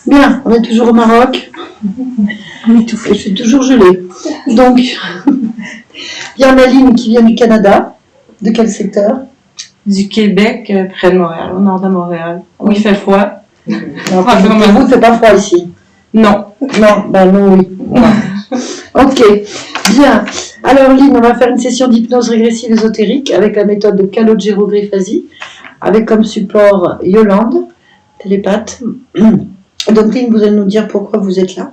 Bien, on est toujours au Maroc. On est tout fait. Je suis toujours gelée. Donc, il y a Aline qui vient du Canada. De quel secteur? Du Québec, près de Montréal, au nord de Montréal. Où il fait froid. Non, pour vous, il ne fait pas froid ici. Non. Non, ben non, oui. Ok, bien. Alors, Lynn, on va faire une session d'hypnose régressive ésotérique avec la méthode de Calogero Griffasi, avec comme support Yolande, télépathe. Donc, Lynn, vous allez nous dire pourquoi vous êtes là.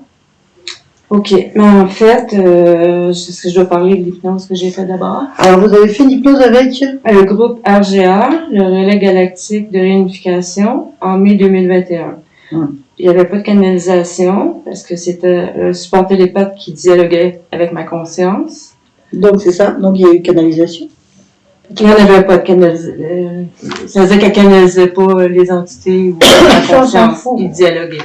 Ok, mais en fait, est-ce que je dois parler de l'hypnose que j'ai fait d'abord? Alors, vous avez fait une hypnose avec le groupe RGA, le Relais Galactique de Réunification, en mai 2021. Il n'y avait pas de canalisation parce que c'était le support télépathe qui dialoguait avec ma conscience. Donc, c'est ça. Donc, il y a eu canalisation. Il n'y en avait pas de canalisation. Ça veut dire qu'elle ne canalisait pas les entités ou la conscience. Ils dialoguaient.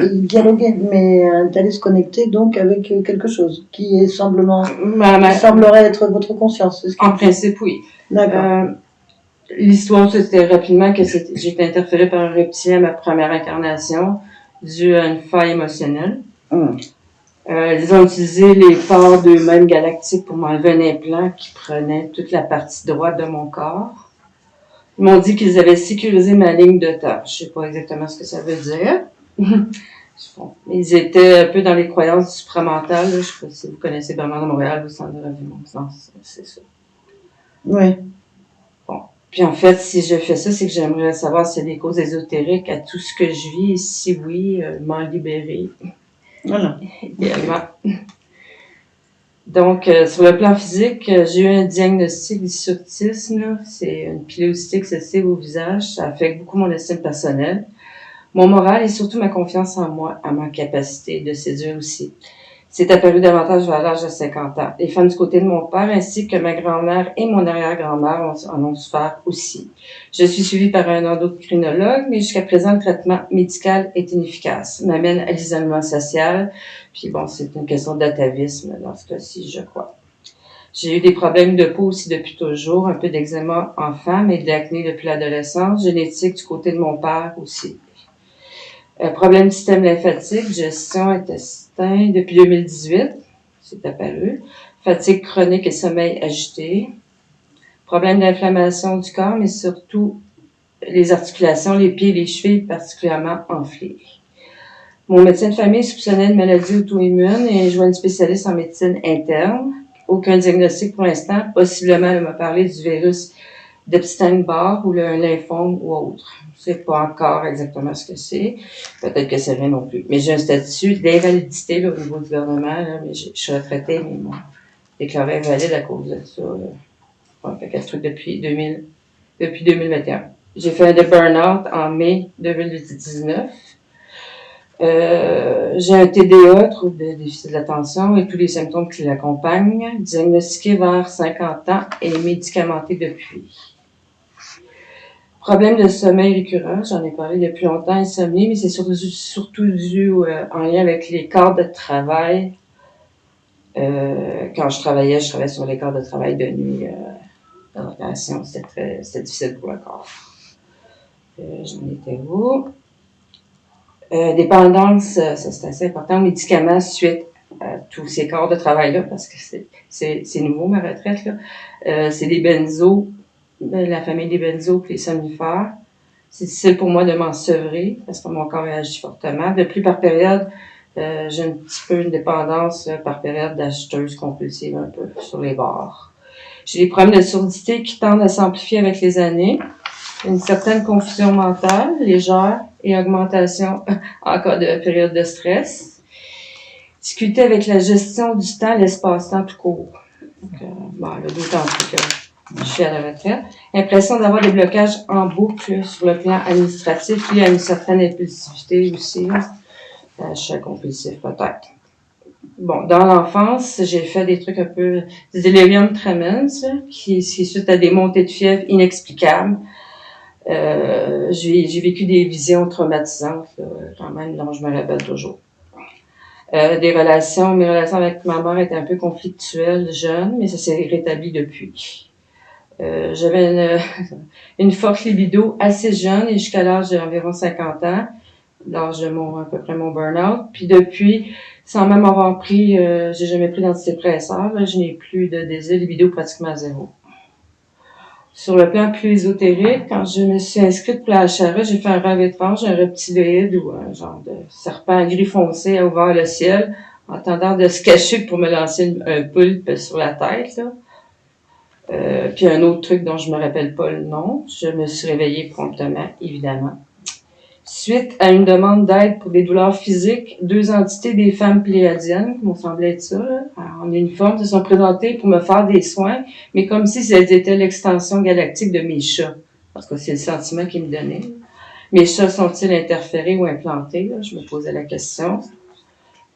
Ils dialoguaient, mais tu allais se connecter donc avec quelque chose qui semblerait être votre conscience. En principe, oui. D'accord. L'histoire, c'était rapidement que j'ai été interférée par un reptilien à ma première incarnation dû à une faille émotionnelle. Ils ont utilisé les phares d'eux-mêmes galactiques pour m'enlever un implant qui prenait toute la partie droite de mon corps. Ils m'ont dit qu'ils avaient sécurisé ma ligne de temps. Je sais pas exactement ce que ça veut dire. Ils étaient un peu dans les croyances supramentales. Je sais pas si vous connaissez vraiment de Montréal, vous en avez vu mon sens, c'est ça. Oui. Bon. Puis en fait, si je fais ça, c'est que j'aimerais savoir s'il y a des causes ésotériques à tout ce que je vis. Et si oui, m'en libérer. Voilà. Idéalement. Donc, sur le plan physique, j'ai eu un diagnostic d'hypnotisme. C'est une pilosité excessive au visage. Ça affecte beaucoup mon estime personnelle, mon moral et surtout ma confiance en moi, à ma capacité de séduire aussi. C'est apparu davantage vers l'âge de 50 ans. Les femmes du côté de mon père ainsi que ma grand-mère et mon arrière-grand-mère en ont souffert aussi. Je suis suivie par un endocrinologue, mais jusqu'à présent, le traitement médical est inefficace. M'amène à l'isolement social. Puis bon, c'est une question d'atavisme dans ce cas-ci, je crois. J'ai eu des problèmes de peau aussi depuis toujours, un peu d'eczéma enfant, et de l'acné depuis l'adolescence, génétique du côté de mon père aussi. Problème du système lymphatique, gestion intestin depuis 2018, c'est apparu. Fatigue chronique et sommeil agité. Problème d'inflammation du corps, mais surtout les articulations, les pieds et les chevilles particulièrement enflées. Mon médecin de famille soupçonnait une maladie auto-immune et je vois une spécialiste en médecine interne. Aucun diagnostic pour l'instant. Possiblement, elle m'a parlé du virus d'Epstein-Barr ou un lymphome ou autre. Je ne sais pas encore exactement ce que c'est. Peut-être que c'est rien non plus. Mais j'ai un statut d'invalidité au niveau du gouvernement. Là, mais je suis retraitée, mais ils m'ont déclaré invalide à cause de ça. Fait qu'elle truc depuis 2021. J'ai fait un burn-out en mai 2019. J'ai un TDA, trouble de déficit de l'attention, et tous les symptômes qui l'accompagnent, diagnostiqué vers 50 ans et médicamenté depuis. Problème de sommeil récurrent, j'en ai parlé depuis longtemps, insomnie, mais c'est surtout dû en lien avec les quarts de travail. Quand je travaillais sur les quarts de travail de nuit dans l'opération. C'était difficile pour le corps. J'en étais où? Dépendance, ça c'est assez important, médicaments suite à tous ces corps de travail-là, parce que c'est nouveau ma retraite, là. C'est des benzos, la famille des benzos et les somnifères. C'est difficile pour moi de m'en sevrer parce que mon corps réagit fortement. De plus par période, j'ai un petit peu une dépendance par période d'acheteuse compulsive un peu sur les bords. J'ai des problèmes de surdité qui tendent à s'amplifier avec les années. Une certaine confusion mentale, légère, et augmentation en cas de période de stress. Difficulté avec la gestion du temps, l'espace-temps tout court. Donc, d'autant plus que je suis à la retraite. Impression d'avoir des blocages en boucle sur le plan administratif, lié à une certaine impulsivité aussi. Achat compulsif peut-être. Bon, dans l'enfance, j'ai fait des trucs un peu des delirium tremens, qui suite à des montées de fièvre inexplicables. J'ai vécu des visions traumatisantes, quand même, dont je me rappelle toujours. Mes relations avec ma mère étaient un peu conflictuelles jeune, mais ça s'est rétabli depuis. J'avais une forte libido assez jeune et jusqu'à l'âge d'environ 50 ans. l'âge de à peu près mon burn-out. Puis depuis, sans même avoir pris, j'ai jamais pris d'antidépresseurs, là, je n'ai plus de désir libido pratiquement à zéro. Sur le plan plus ésotérique, quand je me suis inscrite pour la HRA, j'ai fait un rêve étrange, un reptiloïde ou un genre de serpent gris foncé a ouvert le ciel en tentant de se cacher pour me lancer un poulpe sur la tête, là. Puis un autre truc dont je me rappelle pas le nom, je me suis réveillée promptement, évidemment. Suite à une demande d'aide pour des douleurs physiques, 2 entités des femmes pléiadiennes, qui m'ont semblé être ça, là, en uniforme, se sont présentées pour me faire des soins, mais comme si elles étaient l'extension galactique de mes chats. Parce que c'est le sentiment qu'ils me donnaient. Mes chats sont-ils interférés ou implantés? Là? Je me posais la question.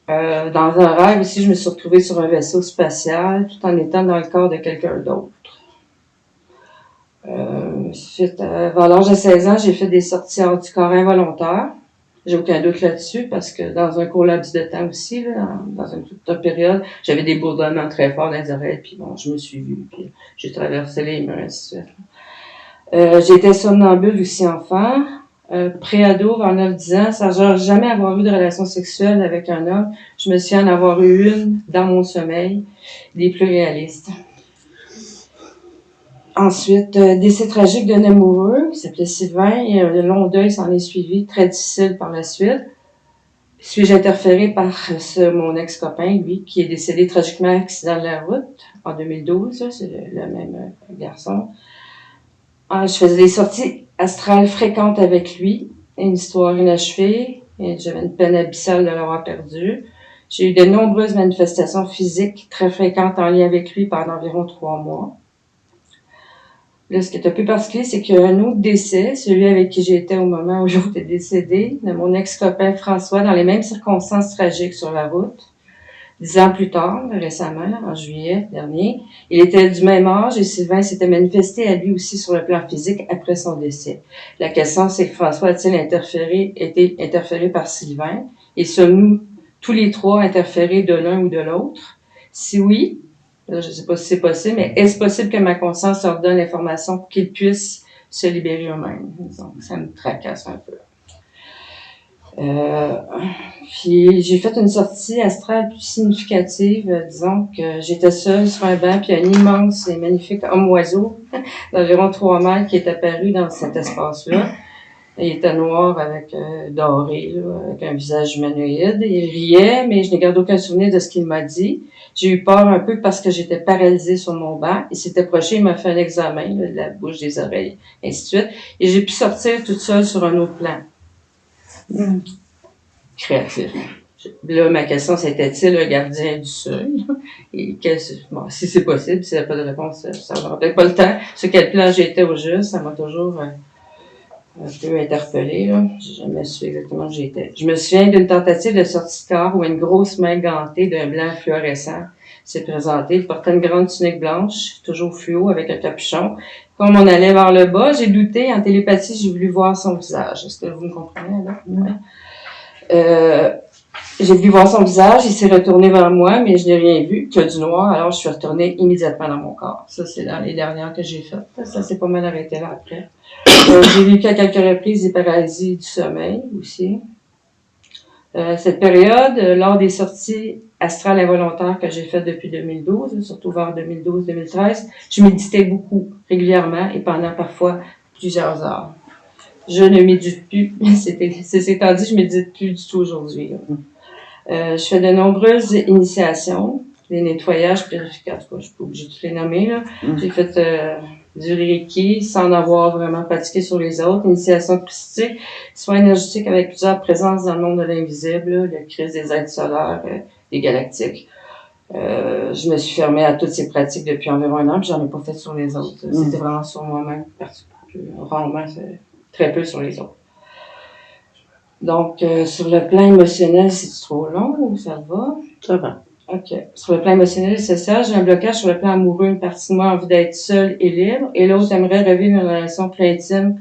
Dans un rêve aussi, je me suis retrouvée sur un vaisseau spatial tout en étant dans le corps de quelqu'un d'autre. Vers l'âge de 16 ans, j'ai fait des sorties hors du corps involontaires. J'ai aucun doute là-dessus parce que dans un court laps de temps aussi, là, dans une toute période, j'avais des bourdonnements très forts dans les oreilles, puis bon, je me suis vue, puis j'ai traversé les murs, ainsi de suite. J'étais somnambule aussi enfant. Pré-ado, vers 9-10 ans, sans jamais avoir eu de relation sexuelle avec un homme, je me suis en avoir eu une dans mon sommeil, des plus réalistes. Ensuite, décès tragique d'un amoureux qui s'appelait Sylvain et un long deuil s'en est suivi, très difficile par la suite. Suis-je interférée par mon ex-copain, lui, qui est décédé tragiquement à accident de la route en 2012, là, c'est le même garçon. Je faisais des sorties astrales fréquentes avec lui, une histoire inachevée, et j'avais une peine abyssale de l'avoir perdu. J'ai eu de nombreuses manifestations physiques très fréquentes en lien avec lui pendant environ 3 mois. Là, ce qui est un peu particulier, c'est qu'il y a un autre décès, celui avec qui j'étais au moment où l'autre est décédé, de mon ex-copain François, dans les mêmes circonstances tragiques sur la route. 10 ans plus tard, récemment, en juillet dernier, il était du même âge et Sylvain s'était manifesté à lui aussi sur le plan physique après son décès. La question, c'est que François a-t-il été interféré par Sylvain? Et sommes-nous tous les trois interférés de l'un ou de l'autre? Si oui, je ne sais pas si c'est possible, mais est-ce possible que ma conscience leur donne l'information pour qu'ils puissent se libérer eux-mêmes? Donc, ça me tracasse un peu. Puis j'ai fait une sortie astrale plus significative. Disons que j'étais seule sur un banc, puis un immense et magnifique homme-oiseau d'environ 3 mètres qui est apparu dans cet espace-là. Il était noir avec doré, là, avec un visage humanoïde. Il riait, mais je n'ai gardé aucun souvenir de ce qu'il m'a dit. J'ai eu peur un peu parce que j'étais paralysée sur mon banc. Il s'est approché, il m'a fait un examen là, de la bouche, des oreilles, ainsi de suite. Et j'ai pu sortir toute seule sur un autre plan. Créatif. Là, ma question, c'était-il un gardien du seuil? Et bon, si c'est possible, s'il n'y a pas de réponse, ça n'aura peut-être pas le temps. Sur quel plan j'étais au juste, ça m'a toujours un peu interpellée, là. J'ai jamais su exactement où j'étais. Je me souviens d'une tentative de sortie de corps où une grosse main gantée d'un blanc fluorescent s'est présentée. Il portait une grande tunique blanche, toujours fluo, avec un capuchon. Comme on allait vers le bas, j'ai douté. En télépathie, j'ai voulu voir son visage. Est-ce que vous me comprenez, là? Ouais. J'ai voulu voir son visage, il s'est retourné vers moi, mais je n'ai rien vu que du noir, alors je suis retournée immédiatement dans mon corps. Ça, c'est dans les dernières que j'ai faites. Ça s'est pas mal arrêté là après. J'ai vécu à quelques reprises des paralysies du sommeil aussi. Cette période, lors des sorties astrales involontaires que j'ai faites depuis 2012, surtout vers 2012-2013, je méditais beaucoup, régulièrement et pendant parfois plusieurs heures. Je ne médite plus. C'est étant dit, je médite plus du tout aujourd'hui. Là. Je fais de nombreuses initiations, des nettoyages, purificateurs, je ne suis pas obligée de tous les nommer. Là. J'ai fait du Reiki sans en avoir vraiment pratiqué sur les autres. Initiation christique, soins énergétiques avec plusieurs présences dans le monde de l'invisible, le crise des êtres solaires, des galactiques. Je me suis fermée à toutes ces pratiques depuis environ 1 an, puis j'en ai pas fait sur les autres. C'était vraiment sur moi-même, rarement, très peu sur les autres. Donc, sur le plan émotionnel, c'est trop long ou ça va? Ça va. OK. Sur le plan émotionnel et social, j'ai un blocage sur le plan amoureux. Une partie de moi a envie d'être seule et libre, et l'autre aimerait revivre une relation plus intime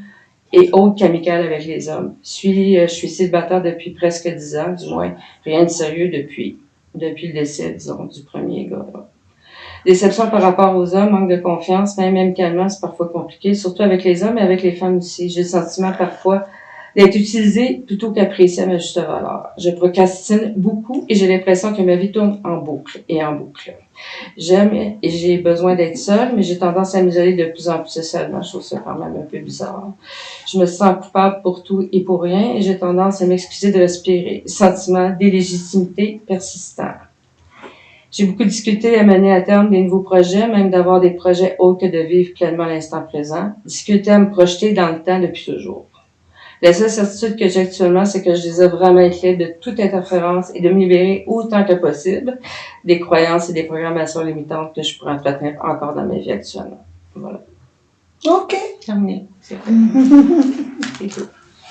et autre qu'amicale avec les hommes. Je suis célibataire depuis presque 10 ans, du moins. Rien de sérieux depuis le décès, disons, du premier gars. Là. Déception par rapport aux hommes, manque de confiance, même amicalement, c'est parfois compliqué, surtout avec les hommes et avec les femmes aussi. J'ai le sentiment parfois d'être utilisé plutôt qu'apprécié à ma juste valeur. Je procrastine beaucoup et j'ai l'impression que ma vie tourne en boucle et en boucle. J'aime et j'ai besoin d'être seule, mais j'ai tendance à m'isoler de plus en plus socialement. Je trouve ça quand même un peu bizarre. Je me sens coupable pour tout et pour rien et j'ai tendance à m'excuser de respirer. Sentiment d'illégitimité persistant. J'ai beaucoup de difficultés à mener à terme des nouveaux projets, même d'avoir des projets autres que de vivre pleinement l'instant présent. Difficulté à me projeter dans le temps depuis toujours. La seule certitude que j'ai actuellement, c'est que je désire vraiment être libre de toute interférence et de me libérer autant que possible des croyances et des programmations limitantes que je pourrais entretenir encore dans ma vie actuellement. Voilà. Ok. Terminé. C'est tout. C'est tout.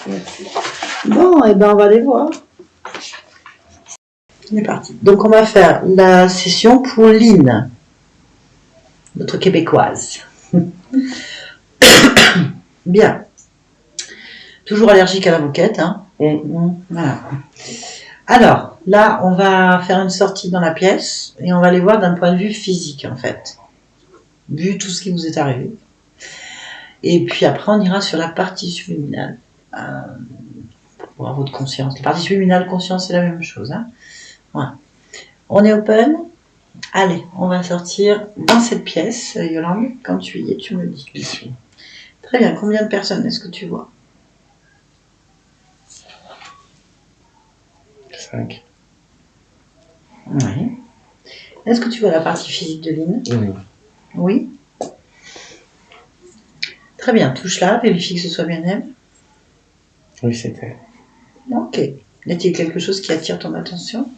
Merci. Bon, et ben on va aller voir. On est parti. Donc on va faire la session pour Lynn, notre québécoise. Bien. Toujours allergique à la moquette, hein. Voilà. Alors, là, on va faire une sortie dans la pièce et on va aller voir d'un point de vue physique, en fait. Vu tout ce qui vous est arrivé. Et puis après, on ira sur la partie subliminale. Pour voir votre conscience. La partie subliminale, conscience, c'est la même chose, hein. Voilà. On est open. Allez, on va sortir dans cette pièce. Yolande, quand tu y es, tu me le dis. J'y suis. Très bien. Combien de personnes est-ce que tu vois? 5. Oui. Est-ce que tu vois la partie physique de Lynn? Oui. Oui. Très bien. Touche-la. Vérifie que ce soit bien elle. Oui, c'était. Ok. Y a-t-il quelque chose qui attire ton attention?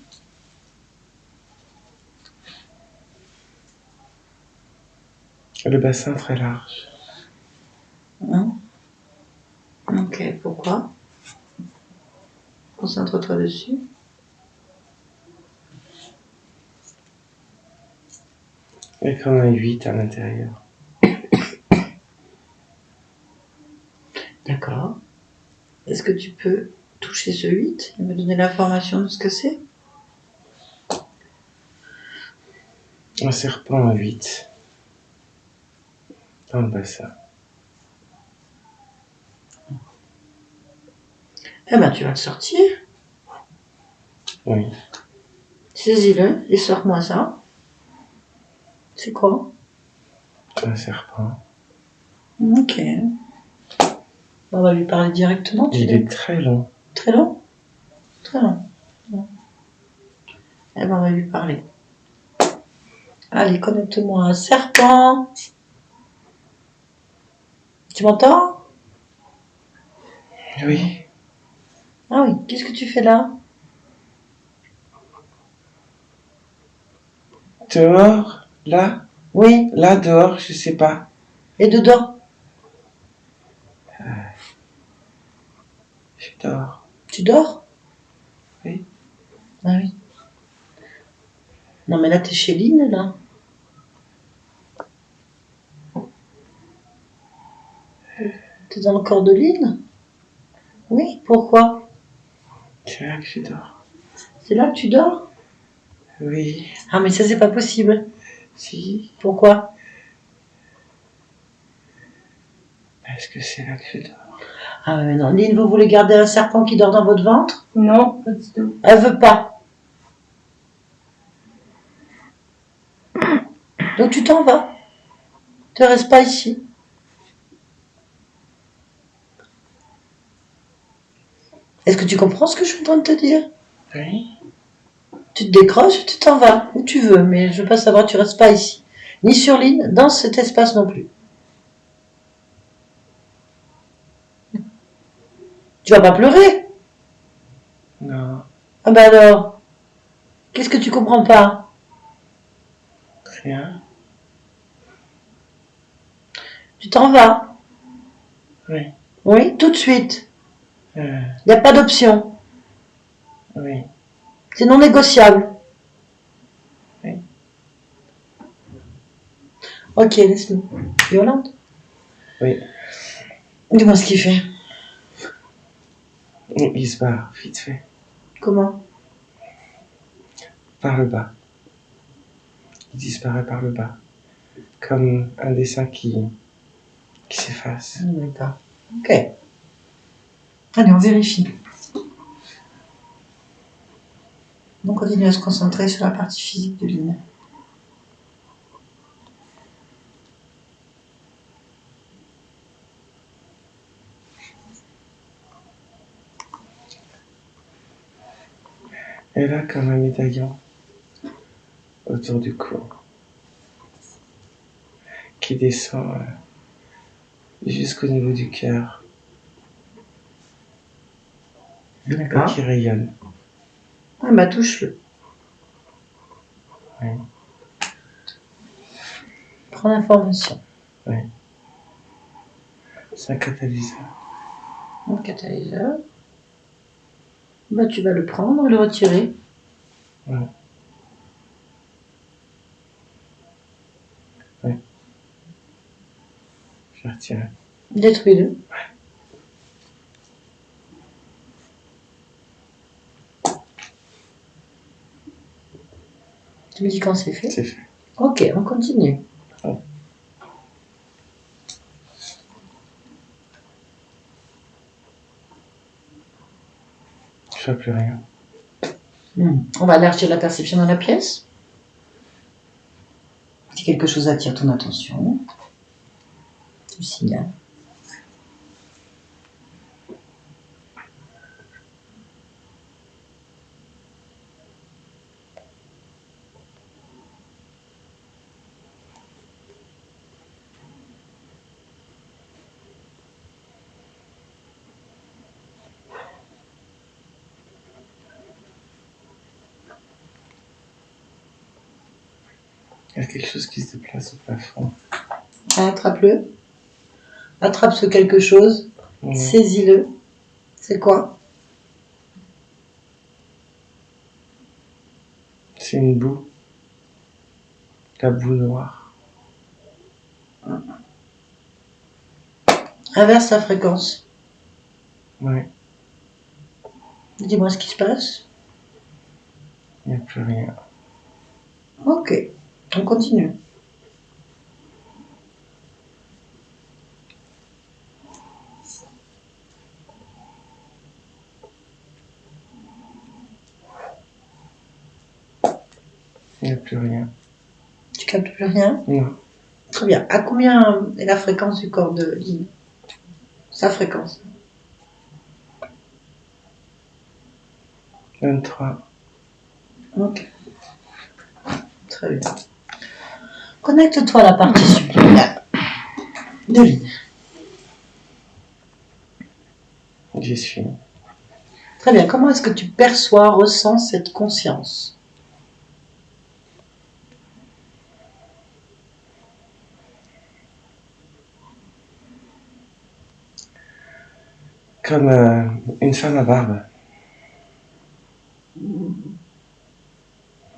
Le bassin très large. Ok. Pourquoi? Concentre-toi dessus. Il y a comme un 8 à l'intérieur. D'accord. Est-ce que tu peux toucher ce 8 et me donner l'information de ce que c'est? Un serpent à 8. Dans le bassin. Eh ben, tu vas le sortir. Oui. Saisis-le et sors-moi ça. C'est quoi? Un serpent. Ok. On va lui parler directement. Il est très long. Très long? Très long. Eh ben, on va lui parler. Allez, connecte-moi un serpent. Tu m'entends? Oui. Ah oui, qu'est-ce que tu fais là? Dehors? Là? Oui, Là, dehors, je sais pas. et dedans? Je dors. Tu dors? Oui. Ah oui. Non, mais là, t'es chez Lynn, là. T'es dans le corps de Lynn? Oui, pourquoi? C'est là que je dors. C'est là que tu dors? Oui. Ah, mais ça, c'est pas possible. Si. Pourquoi? Parce que c'est là que je dors. Ah, mais non. Lynn, vous voulez garder un serpent qui dort dans votre ventre? Non, pas du tout. Elle veut pas. Donc, tu t'en vas. Tu restes pas ici. Est-ce que tu comprends ce que je suis en train de te dire? Oui. Tu te décroches, tu t'en vas, où tu veux, mais je veux pas savoir, tu restes pas ici. Ni sur Lynn, dans cet espace non plus. Tu vas pas pleurer? Non. Ah ben alors, qu'est-ce que tu comprends pas? Rien. Tu t'en vas? Oui. Oui, tout de suite. Euh, Il n'y a pas d'option. oui. C'est non négociable. Oui. Ok, laisse-nous. Yolande? Oui. Dis-moi ce qu'il fait. Il se barre, vite fait. Comment? Par le bas. Il disparaît par le bas. Comme un dessin qui s'efface. D'accord. Ok. Allez, on vérifie. On continue à se concentrer sur la partie physique de Lynn. Et là, comme un médaillon autour du cou, qui descend jusqu'au niveau du cœur, et qui rayonne. Ah bah touche-le. Oui. Prends l'information. Oui. C'est un catalyseur. Un catalyseur. Bah tu vas le prendre et le retirer. Oui. Oui. Je vais retirer. Détruis-le. Tu me dis quand c'est fait? C'est fait. Ok, on continue. Oui. Je vois plus rien. On va élargir la perception dans la pièce. Si quelque chose attire ton attention, tu signales. Il y a quelque chose qui se déplace au plafond. Attrape-le. Attrape ce quelque chose. Saisis-le. C'est quoi? C'est une boue. La boue noire. Inverse la fréquence. Oui. Dis-moi ce qui se passe. Il n'y a plus rien. Ok, on continue. Il n'y a plus rien. Tu captes plus rien? Non. Très bien. À combien est la fréquence du corps de Lynn? Sa fréquence? 23. Ok. Très bien. Connecte-toi à la partie subliminale de Lynn. J'y suis. Très bien. Comment est-ce que tu perçois, ressens cette conscience? Comme une femme à barbe.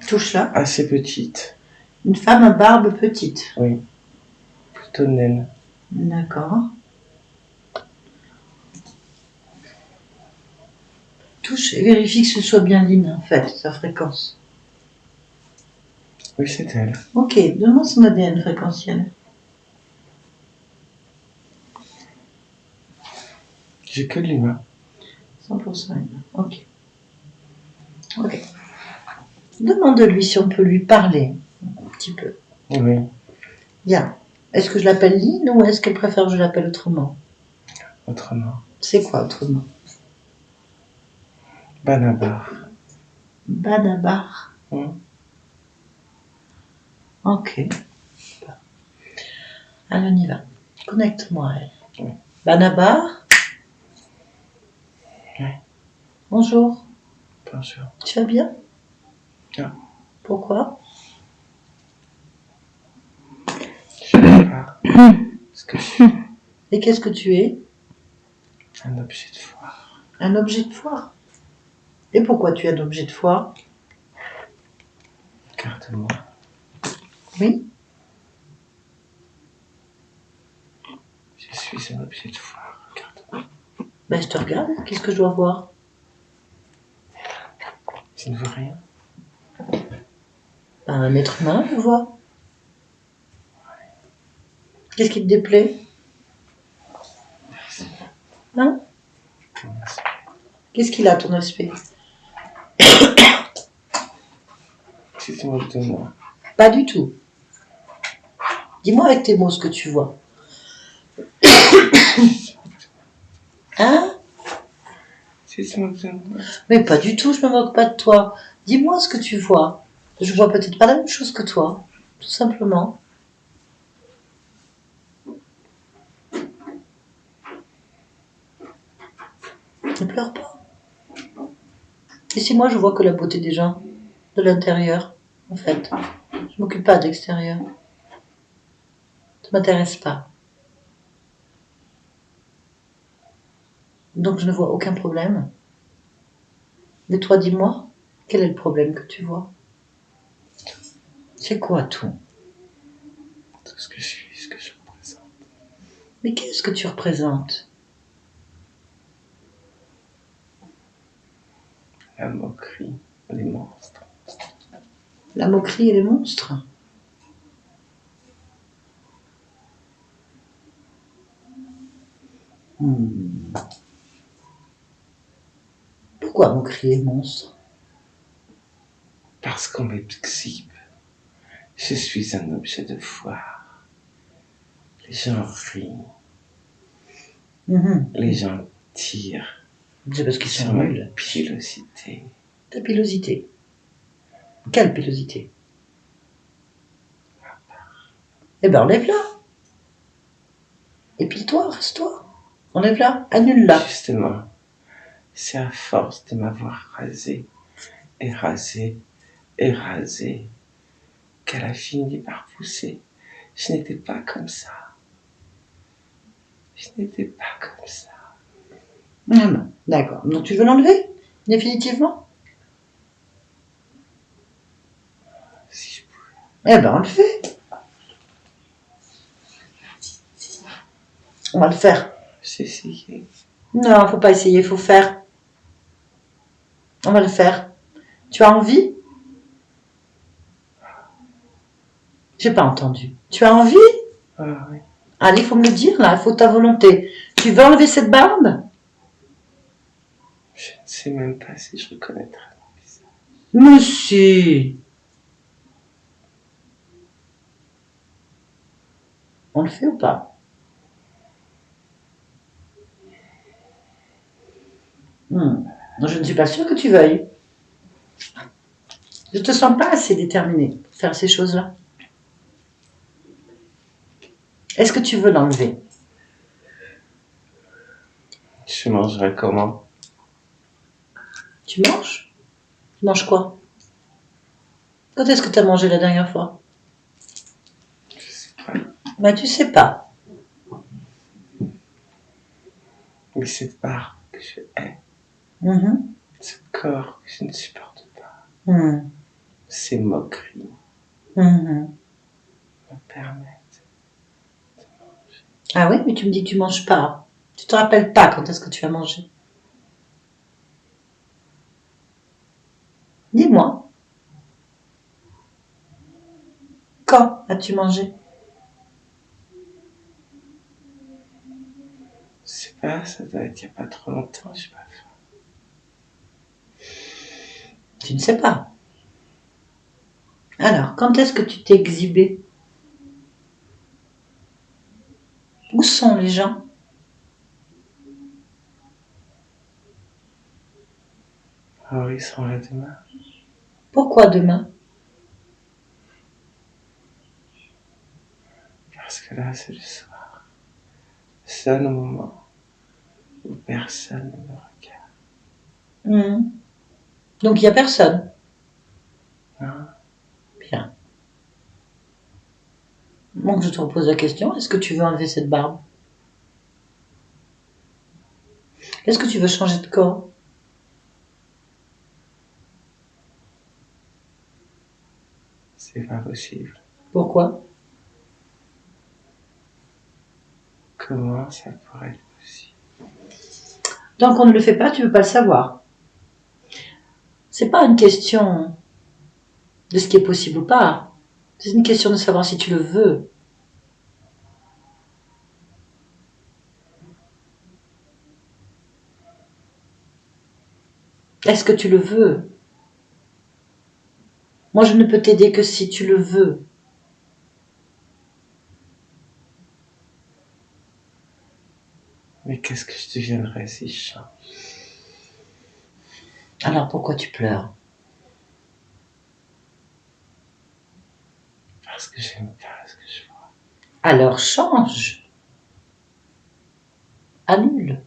Touche-la. Assez petite. Une femme à barbe petite. Oui. Plutôt naine. D'accord. Touche et vérifie que ce soit bien Lynn, en fait, sa fréquence. Oui, c'est elle. Ok, donne-moi son ADN fréquentiel. J'ai que de l'humain. 100% humain. Ok. Ok. Demande-lui si on peut lui parler un petit peu. Oui. Bien. Est-ce que je l'appelle Lynn ou est-ce qu'elle préfère que je l'appelle autrement? Autrement. C'est quoi autrement? Banabar. Banabar. Ok. Allez, on y va. Connecte-moi à elle. Oui. Banabar. Oui. Bonjour. Bonjour. Tu vas bien? Non. Pourquoi? Je ne sais pas ce que je suis. Et qu'est-ce que tu es? Un objet de foire. Un objet de foire. Et pourquoi tu es un objet de foire? Regarde-moi. Oui. Je suis un objet de foire. Regarde-moi. Ben, je te regarde. Qu'est-ce que je dois voir? Tu ne veux rien? Ben, un être humain, je vois. Qu'est-ce qui te déplaît? Hein? mon aspect. Qu'est-ce qu'il a, ton aspect? Tu te moques de moi. Pas du tout. Dis-moi avec tes mots ce que tu vois. Hein? Tu te moques de moi. Mais pas du tout, je me moque pas de toi. Dis-moi ce que tu vois. Je vois peut-être pas la même chose que toi, tout simplement. Ne pleure pas. Et si moi je vois que la beauté des gens, de l'intérieur, en fait. Je m'occupe pas de l'extérieur. Ça m'intéresse pas. Donc je ne vois aucun problème. Mais toi, dis-moi, quel est le problème que tu vois? C'est quoi tout? Tout ce que je suis, ce que je représente. Mais qu'est-ce que tu représentes? La moquerie, les monstres. La moquerie et les monstres? Pourquoi moquerie et monstres? Parce qu'on m'exhibe. Je suis un objet de foire. Les gens rient. Les gens tirent C'est parce qu'ils sur sont ma nuls. pilosité. Ta pilosité. Quelle pilosité? Eh ben enlève-la. Épile-toi, reste-toi. Enlève-la, annule-la. Justement, c'est à force de m'avoir rasé, érasé, érasé, qu'elle a fini par pousser. Je n'étais pas comme ça. Je n'étais pas comme ça. Ah non, d'accord. Donc tu veux l'enlever? Définitivement? Si je pouvais. Eh ben on le fait. On va le faire. J'ai essayé. Non, faut pas essayer, faut faire. On va le faire. Tu as envie? J'ai pas entendu. Tu as envie? Ah oui. Allez, il faut me le dire là, il faut ta volonté. Tu veux enlever cette barbe? Je ne sais même pas si je reconnaîtrai mon visage. Mais si. On le fait ou pas? Je ne suis pas sûre que tu veuilles. Je te sens pas assez déterminée pour faire ces choses-là. Est-ce que tu veux l'enlever? Je mangerai comment? Tu manges? Tu manges quoi? Quand est-ce que tu as mangé la dernière fois? Je sais pas. Bah tu sais pas. Mais cette barbe que je hais, Mhm. ce corps que je ne supporte pas, Mhm. ces moqueries Mhm. me permettent. Ah oui, mais tu me dis que tu manges pas. Tu te rappelles pas quand est-ce que tu as mangé? Dis-moi, quand as-tu mangé? Je sais pas, ça doit être il n'y a pas trop longtemps, je sais pas. Tu ne sais pas. Alors, quand est-ce que tu t'es exhibé? Où sont les gens? Ah oui, ils sont là demain. Pourquoi demain? Parce que là, c'est le soir. Le seul moment où personne ne me regarde. Mhm. Donc il n'y a personne. Non, Bien. Donc je te repose la question, est-ce que tu veux enlever cette barbe? Est-ce que tu veux changer de corps? c'est pas possible. Pourquoi? Comment ça pourrait être possible? Tant qu'on ne le fait pas, tu ne veux pas le savoir. C'est pas une question de ce qui est possible ou pas. C'est une question de savoir si tu le veux. Est-ce que tu le veux? Moi, je ne peux t'aider que si tu le veux. Mais qu'est-ce que je deviendrais si je change? Alors pourquoi tu pleures? Parce que j'aime pas ce que je vois. Alors change. Annule.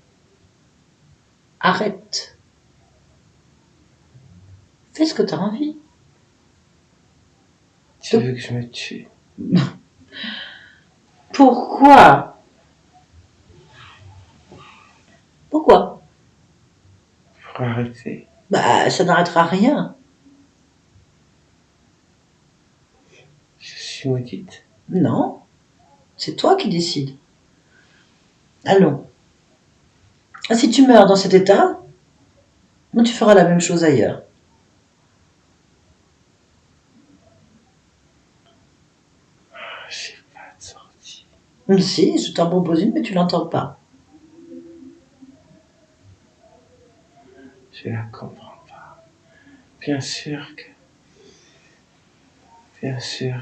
Arrête. Fais ce que tu as envie. Tu veux que je me tue? Pourquoi? Pourquoi? Pour arrêter. Bah, ça n'arrêtera rien. Je suis maudite. Non, c'est toi qui décides. Allons. Si tu meurs dans cet état, tu feras la même chose ailleurs. J'ai pas de sortie. Si, je t'en propose une, mais tu l'entends pas. Je la comprends pas. Bien sûr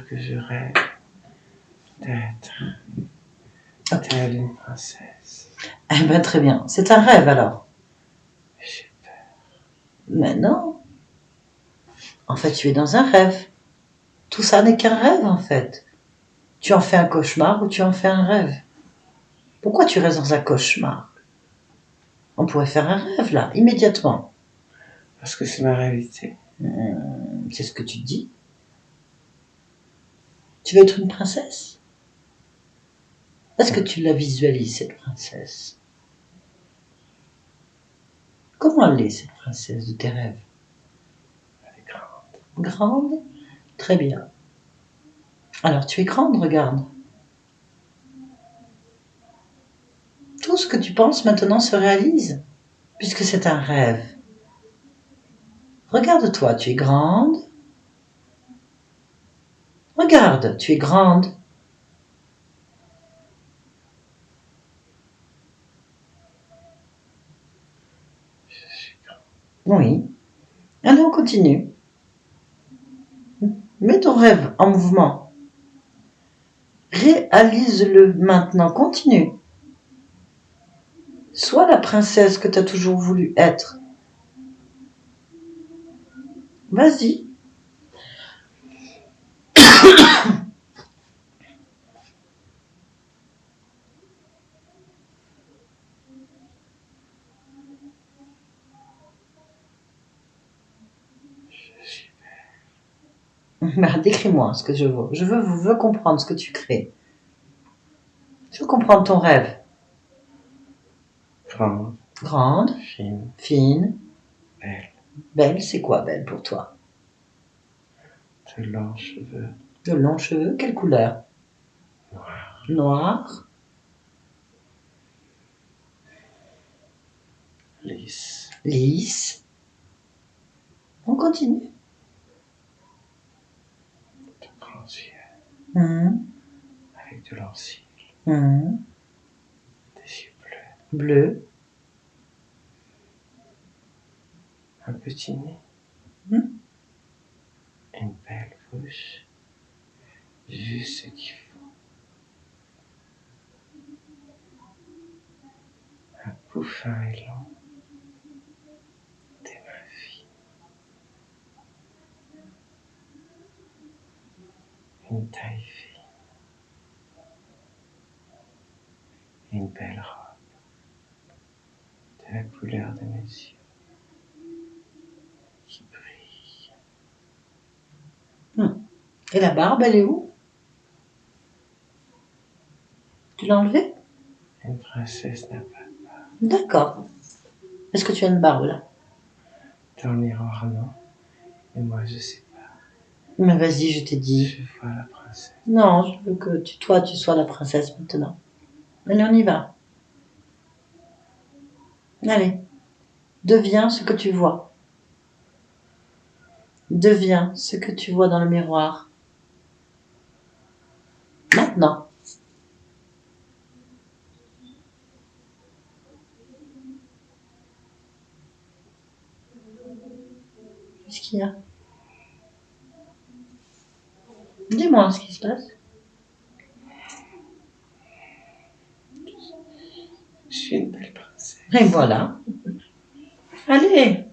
que je rêve d'être telle une princesse. Eh ben très bien. C'est un rêve alors. J'ai peur. Mais non. En fait, tu es dans un rêve. Tout ça n'est qu'un rêve en fait. Tu en fais un cauchemar ou tu en fais un rêve. Pourquoi tu restes dans un cauchemar? On pourrait faire un rêve là, immédiatement. Parce que c'est ma réalité. C'est ce que tu dis. Tu veux être une princesse? Est-ce que tu la visualises, cette princesse? Comment elle est, cette princesse de tes rêves? Elle est grande. Grande? Très bien. Alors, tu es grande, regarde. Tout ce que tu penses maintenant se réalise, puisque c'est un rêve. Regarde-toi, tu es grande. Regarde, tu es grande. Je suis grande. Oui. Allez, on continue. Mets ton rêve en mouvement. Réalise-le maintenant. Continue. Sois la princesse que tu as toujours voulu être. Vas-y. Je suis Bah, décris-moi ce que je veux. Je veux comprendre ce que tu crées. Je veux comprendre ton rêve. grande, Grande, fine, fine, belle, belle, c'est quoi belle pour toi? de longs cheveux, De longs cheveux, quelle couleur? noirs, Noir, lisses, lisse. On continue. de grands yeux, Hum, avec de longs cils, hum. des yeux bleus, Bleu, un petit nez, hum. une belle bouche, juste ce qu'il faut. Un pouls fin et long, des mains fines, une taille fine, une belle robe, de la couleur de mes yeux, qui brille. Et la barbe, elle est où? Tu l'as enlevée? Une princesse n'a pas D'accord. Est-ce que tu as une barbe là? dans le miroir, non, et moi je sais pas. Mais vas-y, je t'ai dit. Je vois la princesse. Non, je veux que toi, tu sois la princesse maintenant. Allez, on y va. Allez, deviens ce que tu vois. Deviens ce que tu vois dans le miroir. Maintenant. Qu'est-ce qu'il y a? Dis-moi ce qui se passe. Je suis une belle princesse. Et voilà. Allez,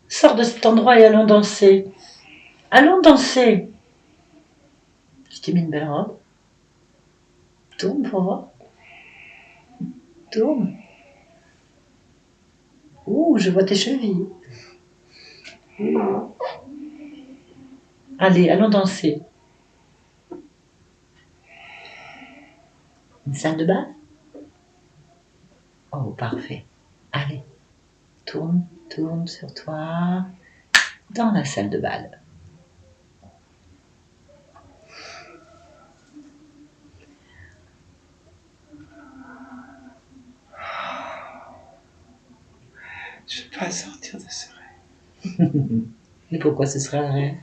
sors de cet endroit et allons danser. Allons danser. Je t'ai mis une belle robe. Tourne pour voir. Tourne. Ouh, je vois tes chevilles. Ouh. Allez, allons danser. Une salle de bal? Oh, parfait. Allez, tourne, tourne sur toi. Dans la salle de bal. Je ne peux pas sortir de ce rêve. Et pourquoi ce serait un rêve?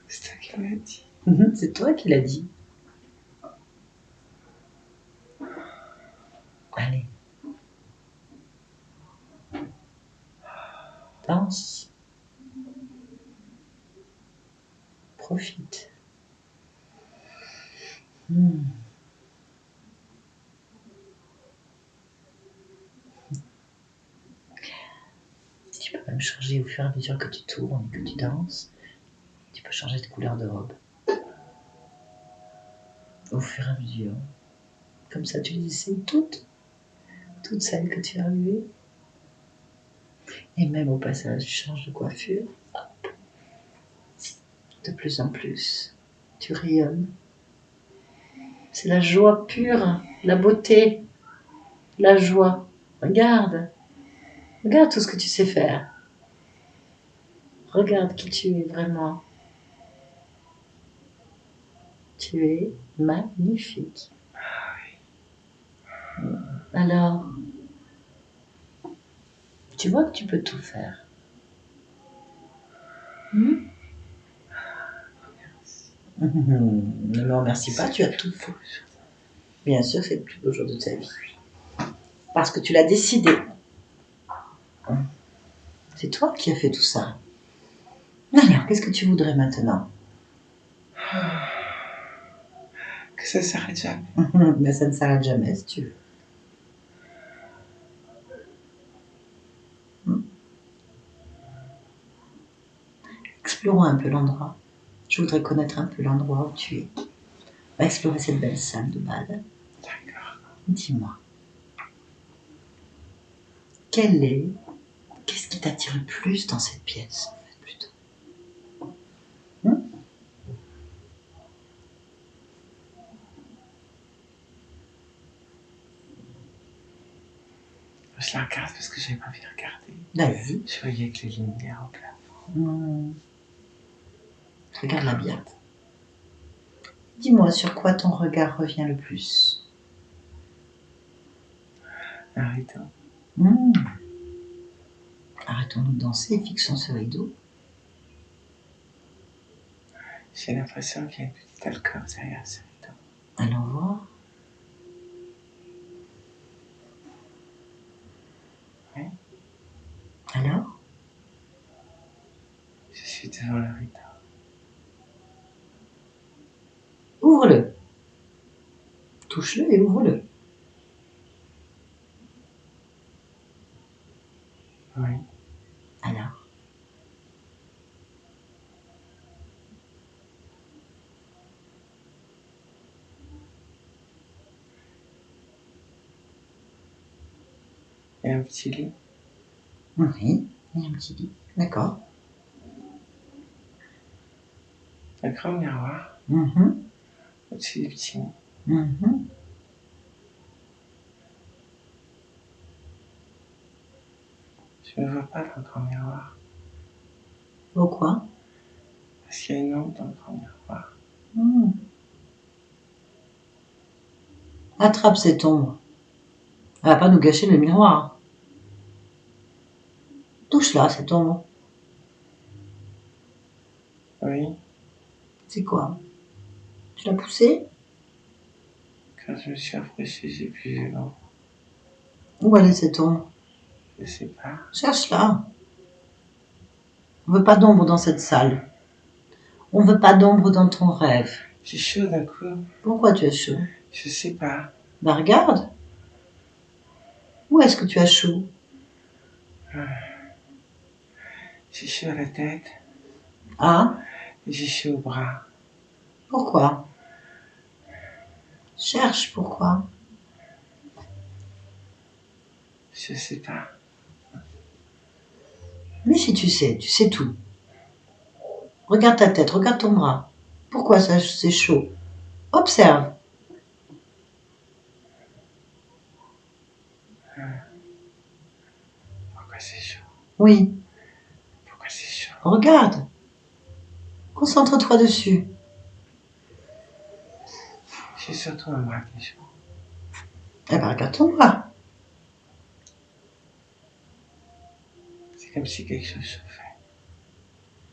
C'est toi qui m'as dit. C'est toi qui l'as dit. Allez. Danse. Profite. Tu peux même changer au fur et à mesure que tu tournes et que tu danses. Tu peux changer de couleur de robe. Au fur et à mesure. Comme ça, tu les essayes toutes celles que tu as vues. Et même au passage, tu changes de coiffure. Hop. De plus en plus, tu rayonnes. C'est la joie pure, la beauté, la joie. Regarde. Regarde tout ce que tu sais faire. Regarde qui tu es vraiment. Tu es magnifique. Alors, tu vois que tu peux tout faire. Ne me remercie pas, tu as tout fait. Bien sûr, c'est le plus beau jour de ta vie. Parce que tu l'as décidé. C'est toi qui as fait tout ça. Alors, qu'est-ce que tu voudrais maintenant? Que ça s'arrête jamais. Mais ça ne s'arrête jamais si tu veux. Explorons un peu l'endroit. Je voudrais connaître un peu l'endroit où tu es. On va explorer cette belle salle de bal. D'accord. Dis-moi. Qu'est-ce qui t'attire le plus dans cette pièce, en fait, plutôt? Je la regarde parce que j'avais pas envie de regarder. Vas-y. Je voyais que les lumières au plafond. Regarde-la bien. Dis-moi sur quoi ton regard revient le plus. Un rideau. Arrêtons-nous de danser et fixons ce rideau. J'ai l'impression qu'il y a une petite alcôve derrière ce rideau. Allons voir. Oui. Alors? Je suis devant le rideau. Ouvre-le. Touche-le et ouvre-le. Oui. Alors? Il y a un petit lit. Oui, il y a un petit lit. D'accord. Un grand miroir au-dessus du petit lit. Je ne me vois pas dans le grand miroir. Pourquoi? Parce qu'il y a une ombre dans le grand miroir. Attrape cette ombre. Elle va pas nous gâcher le miroir. Touche-la, cette ombre. Oui. C'est quoi? Tu l'as poussée? Quand je me suis approché, j'ai vu l'ombre. Où elle est cette ombre? Je sais pas. Cherche-la. On veut pas d'ombre dans cette salle. On veut pas d'ombre dans ton rêve. J'ai chaud d'un coup. Pourquoi tu as chaud? Je sais pas. Bah regarde. Où est-ce que tu as chaud? J'ai chaud à la tête. Ah, Et j'ai chaud au bras. pourquoi? Cherche pourquoi. Je sais pas. Mais si tu sais tout. Regarde ta tête, regarde ton bras. Pourquoi ça c'est chaud? Observe. Pourquoi c'est chaud? Oui, Pourquoi c'est chaud? regarde. Concentre-toi dessus. J'ai surtout un bras qui est chaud. Eh ben regarde ton bras. C'est comme si quelque chose chauffait.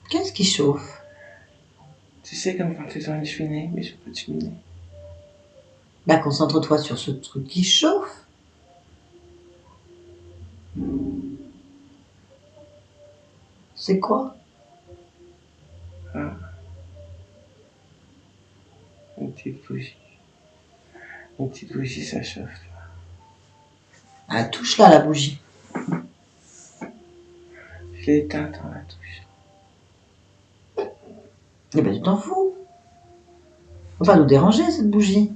Qu'est-ce qui chauffe? Tu sais, comme quand tu dois une cheminée, mais je peux pas de cheminée. Bah concentre-toi sur ce truc qui chauffe. C'est quoi? Ah. Une petite bougie. Une petite bougie, ça chauffe. Ah, touche-la la bougie. Je l'ai éteinte en la touche. Eh ben tu t'en fous. Faut pas nous déranger cette bougie.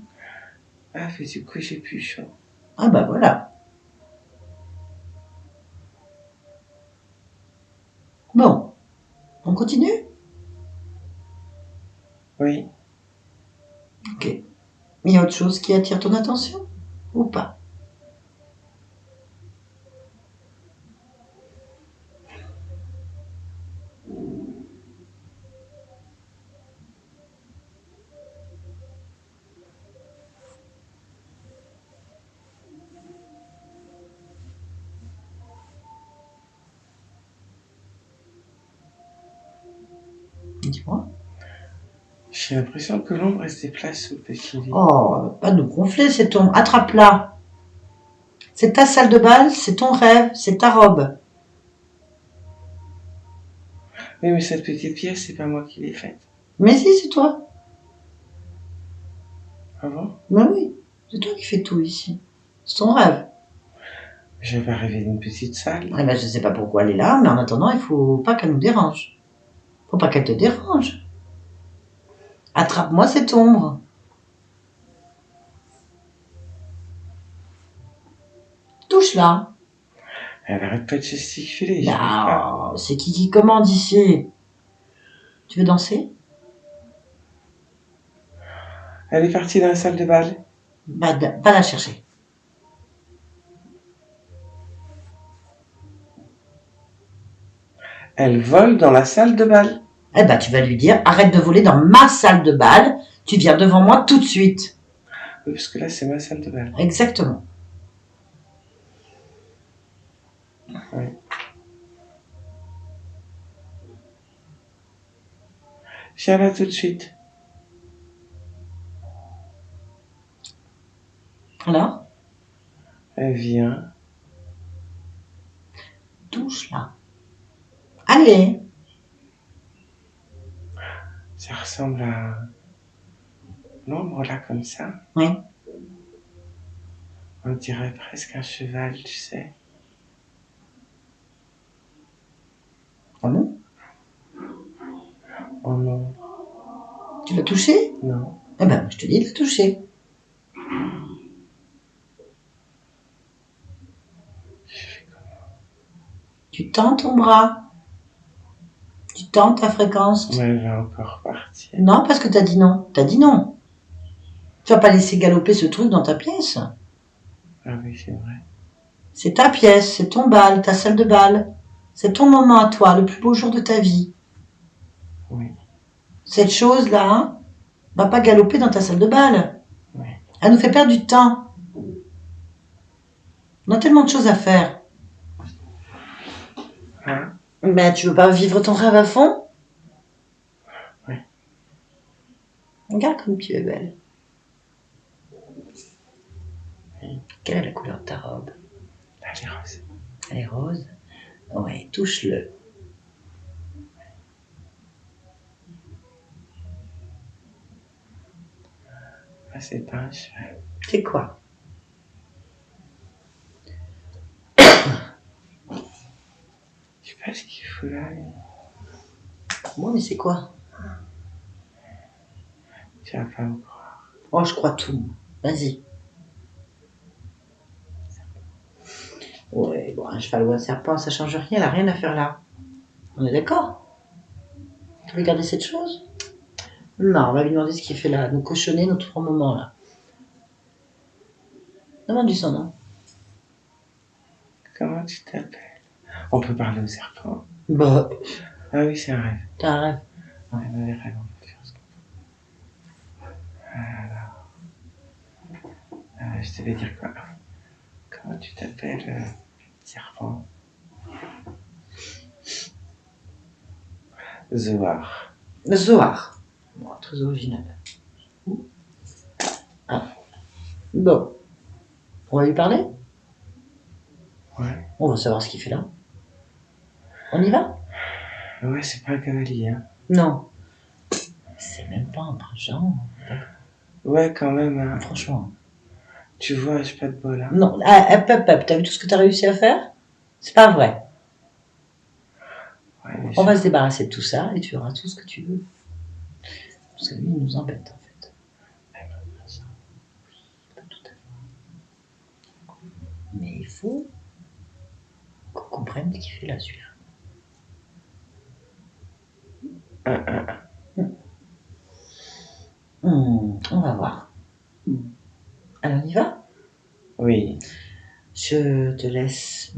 Ah, mais du coup, j'ai plus chaud. Ah bah voilà. Bon, on continue? Oui. Ok. Il y a autre chose qui attire ton attention? Ou pas? Dis-moi. J'ai l'impression que l'ombre se déplace sous le petit lit. Oh, pas nous gonfler, c'est ton... Attrape-la. C'est ta salle de bal, c'est ton rêve, c'est ta robe. Oui, mais cette petite pièce, c'est pas moi qui l'ai faite. Mais si, c'est toi. Ah bon? Ben oui, c'est toi qui fais tout ici. C'est ton rêve. J'avais rêvé d'une petite salle. Eh ben, je sais pas pourquoi elle est là, mais en attendant, il faut pas qu'elle nous dérange. Faut pas qu'elle te dérange. Attrape-moi cette ombre. Touche-la. Elle arrête pas de gesticuler, j'y arrive pas. Non, c'est qui commande ici? Tu veux danser? Elle est partie dans la salle de bal. Va la chercher. Elle vole dans la salle de bal. Eh ben, tu vas lui dire, arrête de voler dans ma salle de bal. Tu viens devant moi tout de suite. Oui, parce que là, c'est ma salle de bal. Exactement. Oui. Viens là tout de suite. Alors, Elle vient. touche-la. Allez. Ça ressemble à l'ombre là, comme ça. Oui. On dirait presque un cheval, tu sais. Ah bon? Oh non, Tu l'as touché? non. Eh ben, je te dis de la toucher. Je fais comment? Tu tends ton bras. Tu tends ta fréquence. Mais elle va encore partir. Non, parce que t'as dit non. T'as dit non. Tu vas pas laisser galoper ce truc dans ta pièce. Ah oui, c'est vrai. C'est ta pièce, c'est ton bal, ta salle de bal. C'est ton moment à toi, le plus beau jour de ta vie. Oui, Cette chose-là, hein, va pas galoper dans ta salle de bal. oui. Elle nous fait perdre du temps. On a tellement de choses à faire. Hein? Ben, tu veux pas vivre ton rêve à fond? Oui. Regarde comme tu es belle. Oui. Quelle est la couleur de ta robe? Elle est rose. Elle est rose? Ouais, touche-le. c'est pas un cheval. C'est quoi? Je sais pas ce qu'il fout là. Bon, mais c'est quoi? Tu vas pas me croire. Oh, je crois tout. Vas-y. Ouais, bon, un cheval ou un serpent, ça change rien, elle a rien à faire là. On est d'accord? Tu veux garder cette chose? Non, on va lui demander ce qu'il fait là, nous cochonner notre trois moments là. Demande-lui son nom. Comment tu t'appelles? On peut parler au serpent. Bah, Ah oui, c'est un rêve. t'as un rêve. Ouais, dans les rêves, on peut faire ce qu'on veut. Je devais dire quoi? Comment tu t'appelles, serpent? Zoar. Zohar. Bon, très original. Ah. Bon. On va lui parler? Ouais. On va savoir ce qu'il fait là. On y va? Ouais, c'est pas un cavalier, hein. Non. C'est même pas un prince charmant. Ouais, quand même, hein. Franchement. Tu vois, j'ai pas de bol, hein. Non. Ah, hop, hop, hop. T'as vu tout ce que t'as réussi à faire? C'est pas vrai. Ouais, mais On va se débarrasser de tout ça et tu auras tout ce que tu veux. Parce que lui, il nous embête en fait. Pas tout à fait. Mais il faut qu'on comprenne ce qu'il fait là, celui-là. On va voir. Alors, on y va? Oui. Je te laisse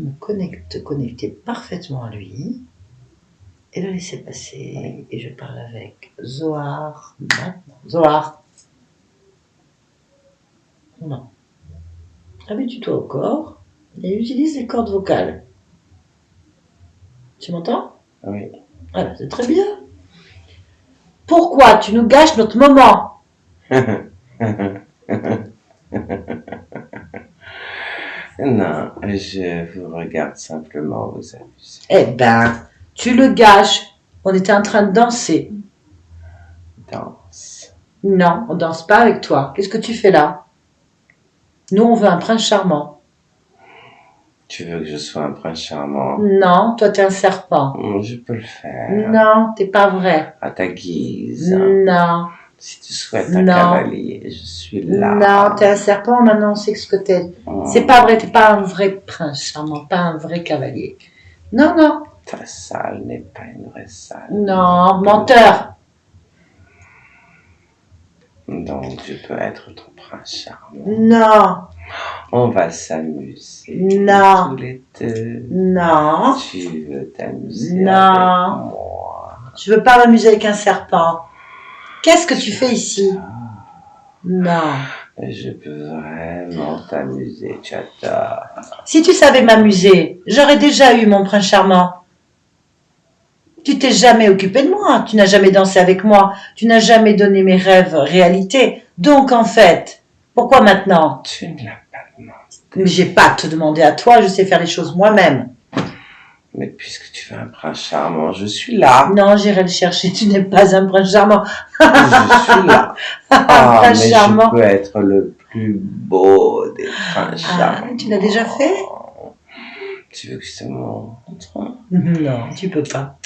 te connecter parfaitement à lui et le laisser passer. Et je parle avec Zohar maintenant. Zohar. Non. Habitue-toi au corps et utilise les cordes vocales. Tu m'entends? Oui. Ah, c'est très bien. Pourquoi tu nous gâches notre moment? Non, je vous regarde simplement vous amuser. Eh ben, tu le gâches. On était en train de danser. Danse. Non, on danse pas avec toi. Qu'est-ce que tu fais là? Nous, on veut un prince charmant. Tu veux que je sois un prince charmant? Non, toi, t'es un serpent. Je peux le faire. Non, t'es pas vrai. À ta guise. Non. Si tu souhaites un Non. cavalier, je suis là. Non, t'es un serpent, maintenant on sait ce que t'es. C'est pas vrai, t'es pas un vrai prince charmant, pas un vrai cavalier. Non, non. Ta salle n'est pas une vraie salle. Non, menteur. Donc je peux être ton prince charmant. Non. On va s'amuser. Non. Tous les deux. Non. Tu veux t'amuser Non. avec moi. Je veux pas m'amuser avec un serpent. Qu'est-ce que tu fais ici? Non. Je peux vraiment t'amuser, tu adores. Si tu savais m'amuser, j'aurais déjà eu mon prince charmant. Tu t'es jamais occupé de moi, tu n'as jamais dansé avec moi, tu n'as jamais donné mes rêves réalité. Donc en fait, pourquoi maintenant? Tu ne l'as pas demandé. Mais j'ai pas à te demander à toi, je sais faire les choses moi-même. Mais puisque tu veux un prince charmant, je suis là. Non, j'irai le chercher, tu n'es pas un prince charmant. Je suis là. Un prince mais charmant. je peux être le plus beau des princes charmants. Tu l'as déjà fait? Tu veux que je te montre? Non, tu peux pas.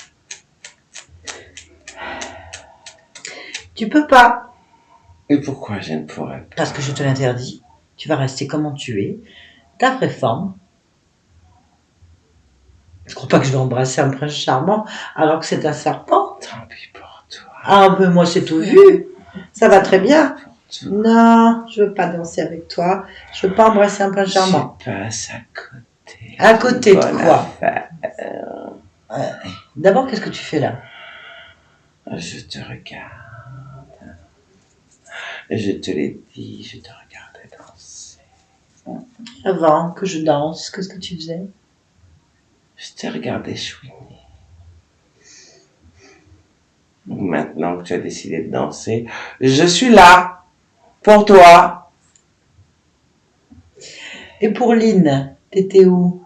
Tu peux pas. Et pourquoi je ne pourrais pas? Parce que je te l'interdis. Tu vas rester comment tu es, ta vraie forme. Je crois pas que je vais embrasser un prince charmant alors que c'est un serpent. Tant pis pour toi. Ah ben moi c'est tout vu. Ça va très bien. Pour toi. Non, je veux pas danser avec toi. Je veux pas embrasser un prince charmant. Tu passes à côté. À côté de Bonne quoi? affaire. D'abord, qu'est-ce que tu fais là? Je te regarde. Je te l'ai dit, je te regardais danser. Avant que je danse, qu'est-ce que tu faisais? Je t'ai regardé chouiner. Maintenant que tu as décidé de danser, je suis là pour toi. Et pour Lynn, t'étais où?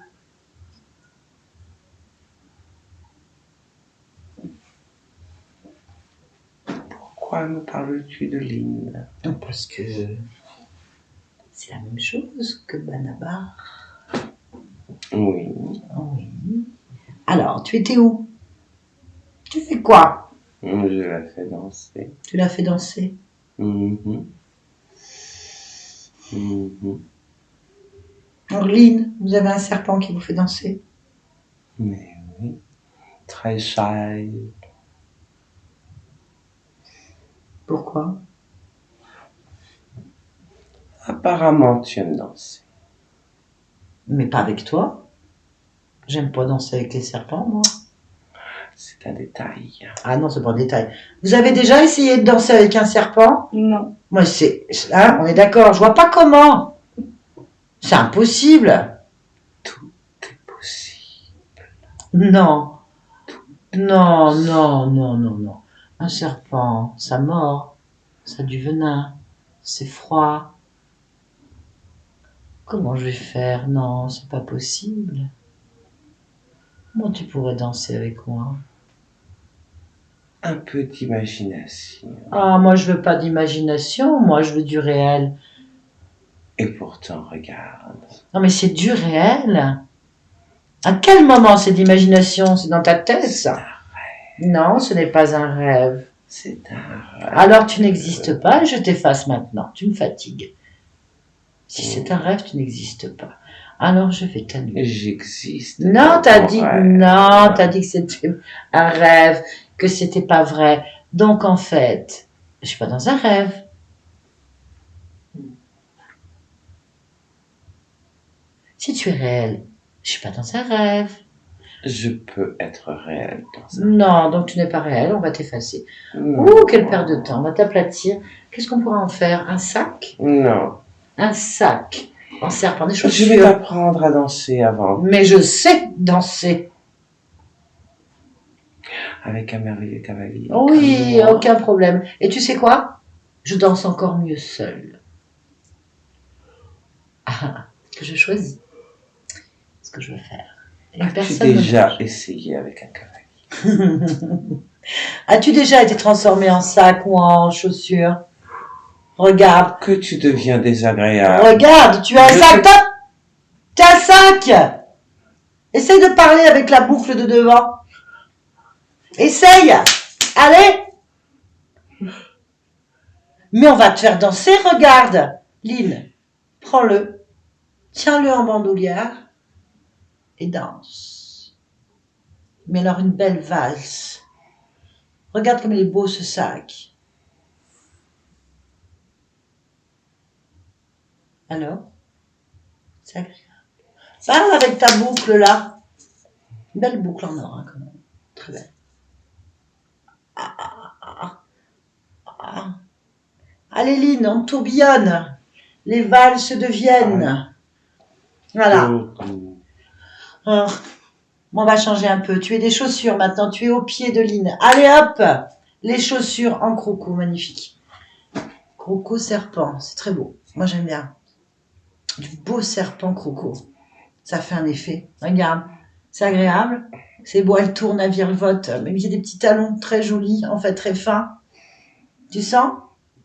Pourquoi Pourquoi me parles-tu de Lynn? Parce que c'est la même chose que Banabar. Oui. Oui. Alors, tu étais où? Tu fais quoi? Je la fais danser. Tu l'as fait danser. Mhm. Mhm. Orline, vous avez un serpent qui vous fait danser. Mais oui, très shy. Pourquoi? Apparemment, tu aimes danser. Mais pas avec toi. J'aime pas danser avec les serpents, moi. C'est un détail. Ah non, c'est pas un détail. Vous avez déjà essayé de danser avec un serpent? Non. Moi, hein, on est d'accord. Je vois pas comment. C'est impossible. Tout est possible. Non. Non, non, non, non, non. Un serpent, ça mord. Ça a du venin. C'est froid. Comment je vais faire? Non, c'est pas possible. Comment tu pourrais danser avec moi? Un peu d'imagination. Ah, moi, je veux pas d'imagination. Moi, je veux du réel. Et pourtant, regarde. Non, mais c'est du réel. À quel moment c'est d'imagination? C'est dans ta tête, ça? Non, ce n'est pas un rêve. C'est un rêve. Alors tu n'existes pas et je t'efface maintenant. Tu me fatigues. Si c'est un rêve, tu n'existes pas. Alors je vais t'annuler. J'existe. Non, dans t'as ton dit rêve. non, t'as dit que c'était un rêve, que c'était pas vrai. Donc en fait, je suis pas dans un rêve. Si tu es réel, je suis pas dans un rêve. Je peux être réel dans un Non, donc tu n'es pas réel, on va t'effacer. Non. Ouh, quelle perte de temps, on va t'aplatir. Qu'est-ce qu'on pourra en faire? Un sac? Non. Un sac en serpent, des Je vais chaussures. t'apprendre à danser avant. Mais je sais danser. Avec un merveilleux cavalier. Oui, comme moi. aucun problème. Et tu sais quoi? Je danse encore mieux seule. Ah, que je choisis ce que je veux faire. Et As-tu personne ne déjà bouge. essayé avec un cavalier? As-tu déjà été transformé en sac ou en chaussure? Regarde. Que tu deviens désagréable. Regarde, tu as un Je sac. te- Top. Tu as un sac. Essaye de parler avec la boucle de devant. Essaye. Allez. Mais on va te faire danser, regarde. Lynn, prends-le. Tiens-le en bandoulière. Et danse. Mais alors une belle valse. Regarde comme il est beau ce sac. Alors, c'est agréable. Parle avec ta boucle là. Une belle boucle en or, hein, quand même. Très belle. Ah. Allez Lynn, on tourbillonne. Les valses deviennent. Voilà. Alors, on va changer un peu. Tu es des chaussures maintenant. Tu es au pied de Lynn. Allez hop. Les chaussures en croco, magnifique. Croco serpent, c'est très beau. Moi j'aime bien. Du beau serpent croco. Ça fait un effet. Regarde, c'est agréable. C'est beau, elle tourne, elle virevolte. Même il y a des petits talons très jolis, en fait très fins. Tu sens?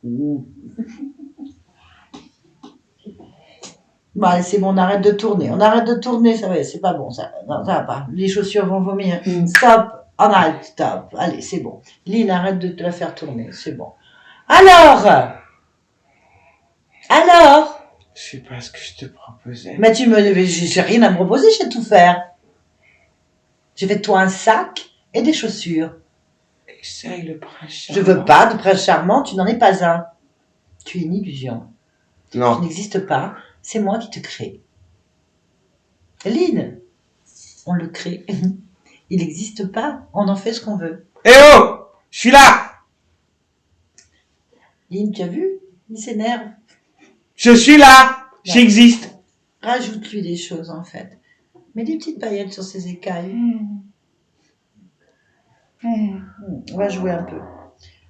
Bon, allez, c'est bon, on arrête de tourner. On arrête de tourner, ça va, c'est pas bon, ça. Non, ça va pas. Les chaussures vont vomir. Stop, on arrête, stop. Allez, c'est bon. Lynn, arrête de te la faire tourner, c'est bon. Alors, Je sais pas ce que je te proposais. mais j'ai rien à me proposer, je sais tout faire. J'ai fait de toi un sac et des chaussures. Essaye le prince Je charmant. veux pas de prince charmant, tu n'en es pas un. Tu es une illusion. Tu Non. n'existes pas, c'est moi qui te crée. Lynn, on le crée. Il n'existe pas, on en fait ce qu'on veut. Eh oh! Je suis là! Lynn, tu as vu? Il s'énerve. Je suis là! J'existe! Rajoute-lui des choses en fait. Mets des petites paillettes sur ses écailles. On va jouer un peu.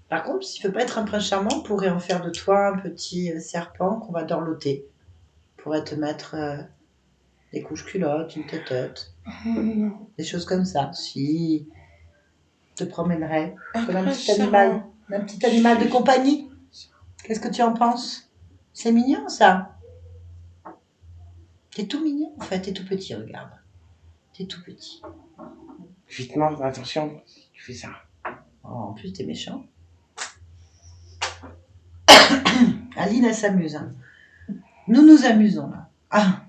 Par contre, s'il ne veut pas être un prince charmant, on pourrait en faire de toi un petit serpent qu'on va dorloter. On pourrait te mettre des couches culottes, une tête, des choses comme ça. Si, te promènerais comme un petit animal. Un petit animal de compagnie. Qu'est-ce que tu en penses? C'est mignon, ça. T'es tout mignon, en fait. T'es tout petit, regarde. T'es tout petit. Vite, non, attention, tu fais ça. Oh, en plus, t'es méchant. Aline, elle s'amuse. Hein. Nous nous amusons, là. Ah,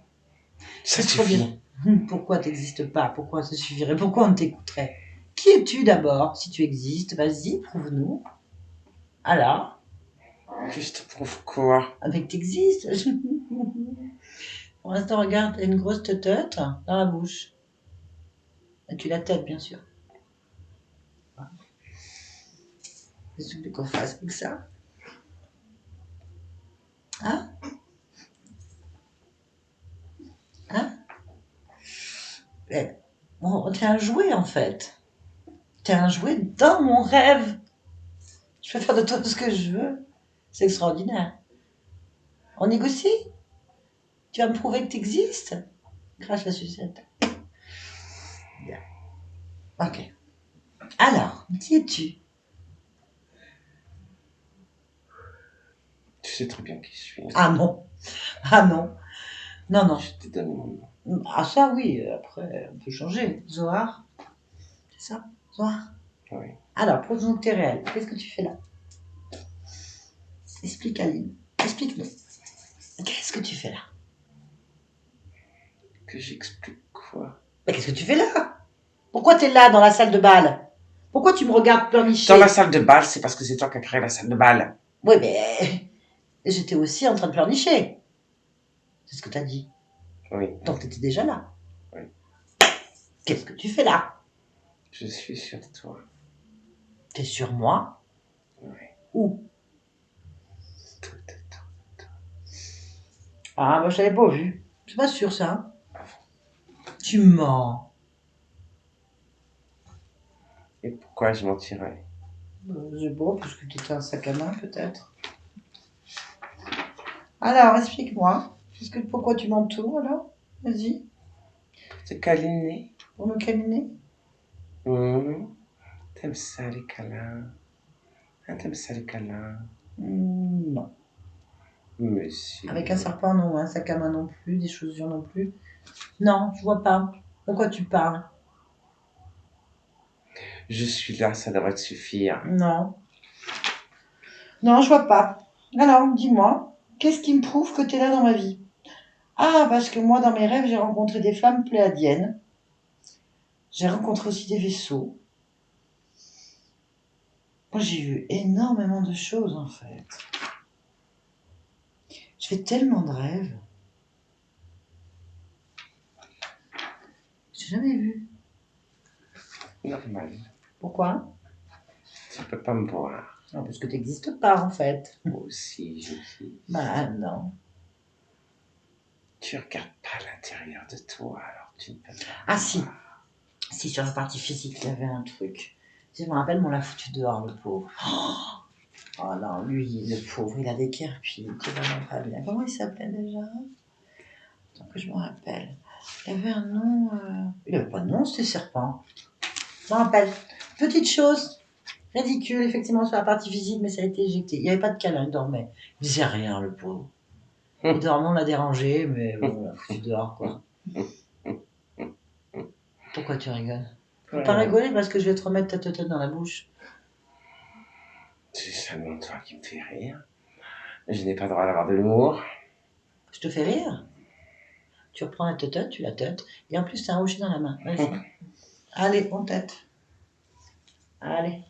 Ça c'est trop suffit. bien. Pourquoi t'existes pas? Pourquoi ça suffirait? Pourquoi on t'écouterait? Qui es-tu d'abord? Si tu existes, vas-y, prouve-nous. Alors, Juste prouve quoi? avec t'existes. Pour l'instant, regarde, t'as une grosse tête dans la bouche. Et tu la tête, bien sûr. Qu'est-ce que tu veux qu'on fasse avec ça? Hein? Hein? Bon, t'es un jouet, en fait. T'es un jouet dans mon rêve. Je peux faire de toi tout ce que je veux. C'est extraordinaire. On négocie? Tu vas me prouver que t'existes? Crache la sucette. Bien. Ok. Alors, qui es-tu? Tu sais très bien qui je suis. Ah non. Ah non. Non, non. Je te donne mon nom. Ah ça oui, après on peut changer. Zohar, c'est ça? Zohar. Oui. Alors, pose-nous que t'es réel. Qu'est-ce que tu fais là? Explique Aline. Explique-nous. Qu'est-ce que tu fais là? Que j'explique quoi? Mais qu'est-ce que tu fais là? Pourquoi t'es là dans la salle de bal? Pourquoi tu me regardes pleurnicher? Dans la salle de bal, c'est parce que c'est toi qui as créé la salle de bal. Oui, mais j'étais aussi en train de pleurnicher. C'est ce que t'as dit. Oui. Donc t'étais déjà là. Oui. Qu'est-ce que tu fais là? Je suis sur toi. T'es sur moi? Oui. Où? Tout est toi. Ah, bah je t'avais pas vu. Je suis pas sûre ça. Hein. Tu mens. Et pourquoi je mentirais? C'est beau, parce que tu étais un sac à main, peut-être. Alors, explique-moi. Pourquoi tu m'entoures, alors? Vas-y, C'est câliné. pour me câliner. T'aimes ça les câlins? Hein, t'aimes ça les câlins? Non. Monsieur. Avec un serpent, non. Un sac à main, non plus. Des chaussures, non plus. Non, je vois pas. Pourquoi tu parles? Je suis là, ça devrait te suffire. Non. Non, je vois pas. Alors, dis-moi, qu'est-ce qui me prouve que tu es là dans ma vie? Ah, parce que moi, dans mes rêves, j'ai rencontré des flammes pléiadiennes. J'ai rencontré aussi des vaisseaux. Moi, j'ai vu énormément de choses, en fait. Je fais tellement de rêves. J'ai jamais vu. Normal. Pourquoi? Tu peux pas me voir. Non, parce que tu n'existes pas, en fait. Moi aussi, j'existe. Bah, non. Tu regardes pas l'intérieur de toi, alors tu ne peux pas. Ah, si. Si, sur la partie physique, il y avait un truc. Si je me rappelle, on l'a foutu dehors, le pauvre. Oh non, lui, le pauvre, il a des guerpilles. C'est vraiment pas bien. Comment il s'appelle déjà? Tant que je me rappelle. Il avait un nom. Il avait pas de nom, c'était serpent. Je me rappelle. Petite chose ridicule, effectivement, sur la partie physique, mais ça a été éjecté. Il n'y avait pas de câlin, il dormait. Il disait rien, le pauvre. Il dormait, on l'a dérangé, mais bon, on l'a foutu dehors, quoi. Pourquoi tu rigoles? Faut pas rigoler parce que je vais te remettre ta tête dans la bouche. C'est seulement toi qui me fais rire. Je n'ai pas le droit d'avoir de l'humour. Je te fais rire. Tu reprends la tête, tu la tête, et en plus, t'as un hocher dans la main. Vas-y. Allez, on tête. Allez.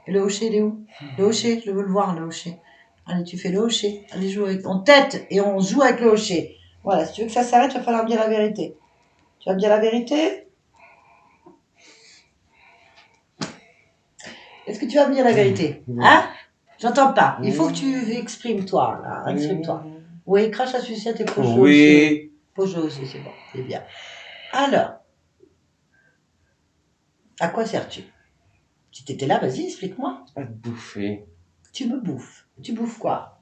Et le hocher, il est où? Le hocher, je veux le voir, le hocher. Allez, tu fais le hocher. Allez, joue avec. On tête et on joue avec le hocher. Voilà, si tu veux que ça s'arrête, il va falloir me dire la vérité. Tu vas me dire la vérité? Est-ce que tu vas me dire la vérité? Hein? J'entends pas. Il faut que tu exprimes toi, là. Exprime-toi. Oui, crache la sucette et pose le hocher. Oui. Pose le hocher, c'est bon. C'est bien. Alors, à quoi sers-tu? Si t'étais là, vas-y, explique-moi. Pas de bouffer, Tu me bouffes. Tu bouffes quoi?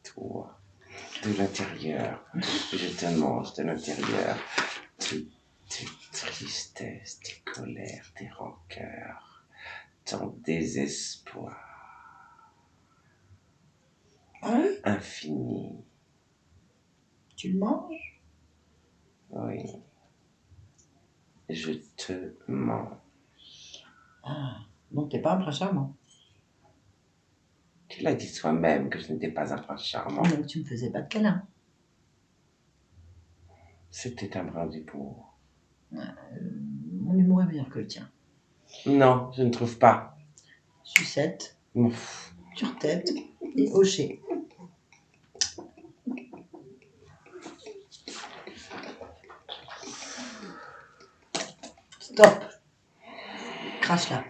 toi. De l'intérieur. Je te mange de l'intérieur. Tes tristesses, tes colères, tes rancœurs. ton désespoir Hein? infini. Tu le manges? Oui, je te mens. Ah, donc t'es pas un prince charmant. Tu l'as dit toi-même que je n'étais pas un prince charmant. Donc tu me faisais pas de câlin. C'était un brin d'humour. Mon humour est meilleur que le tien. Non, je ne trouve pas. Sucette, Ouf. sur tête et hocher. Stop. Crache là.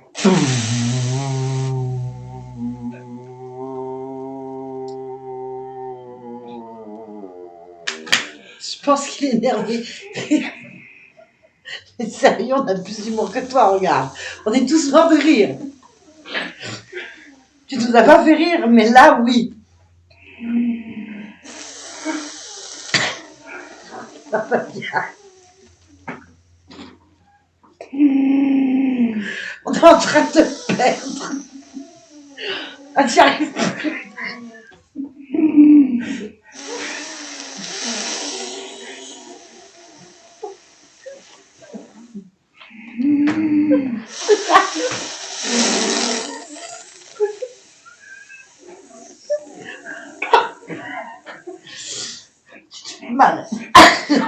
Je pense qu'il est énervé. Mais sérieux, on a plus d'humour que toi, regarde. On est tous morts de rire. Tu nous as pas fait rire, mais là, oui. Ça va bien. On est en train de te perdre. Ah, t'y arrives plus. Mal.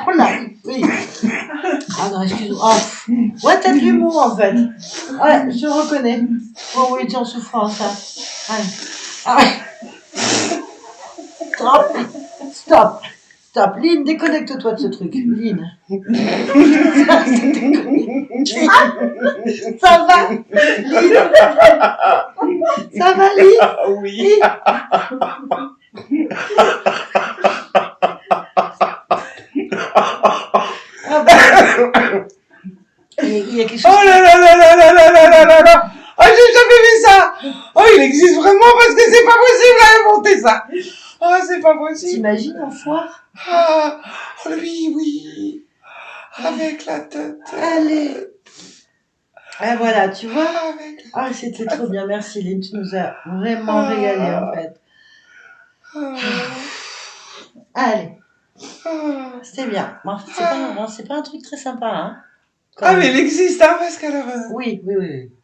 On arrive plus. Ah non, excuse-moi. Oh. Ouais, t'as de l'humour en fait. Ouais, je reconnais. Oh oui, tu es en souffrance. Hein. Ouais. Ah ouais. Stop. Stop. Stop. Lynn, déconnecte-toi de ce truc. Lynn. Ça va, Lynn. Ça va, Lynn. Oui. Ah bah. Il y a quelque chose. Oh là là là là là là là là là là. Oh, j'ai jamais vu ça. Oh, il existe vraiment parce que c'est pas possible à inventer ça. Oh, c'est pas possible. T'imagines en foire? Ah, oh, oui, oui. Avec la tête. Allez. Ah voilà, tu vois. Avec Ah, c'était trop bien. Merci, Lynn. Tu nous as vraiment régalé en fait. Allez. C'était bien. Bon, c'est pas un truc très sympa, hein. Ah, mais il existe, hein, parce qu'alors. Oui.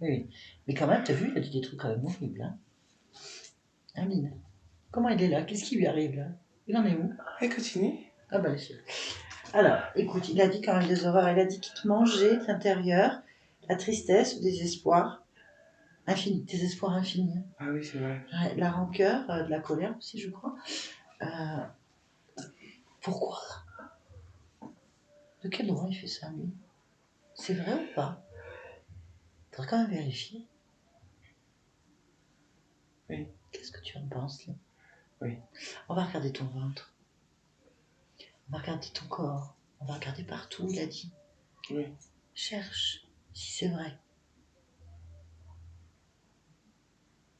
Mais quand même, t'as vu, il a dit des trucs quand même horribles, hein. Hein, Lynn? Comment il est là? Qu'est-ce qui lui arrive là? Il en est où? Et continue. Ah bah, les Alors, écoute, il a dit quand même des horreurs. Il a dit qu'il te mangeait de l'intérieur, la tristesse, le désespoir infini, désespoir infini. Hein. Ah oui, c'est vrai. Ouais, la rancœur, de la colère aussi, je crois. Pourquoi? De quel droit il fait ça, lui? C'est vrai ou pas? Faudrait quand même vérifier. Oui. Qu'est-ce que tu en penses, là? Oui. On va regarder ton ventre. On va regarder ton corps. On va regarder partout, il a dit. Oui. Cherche si c'est vrai.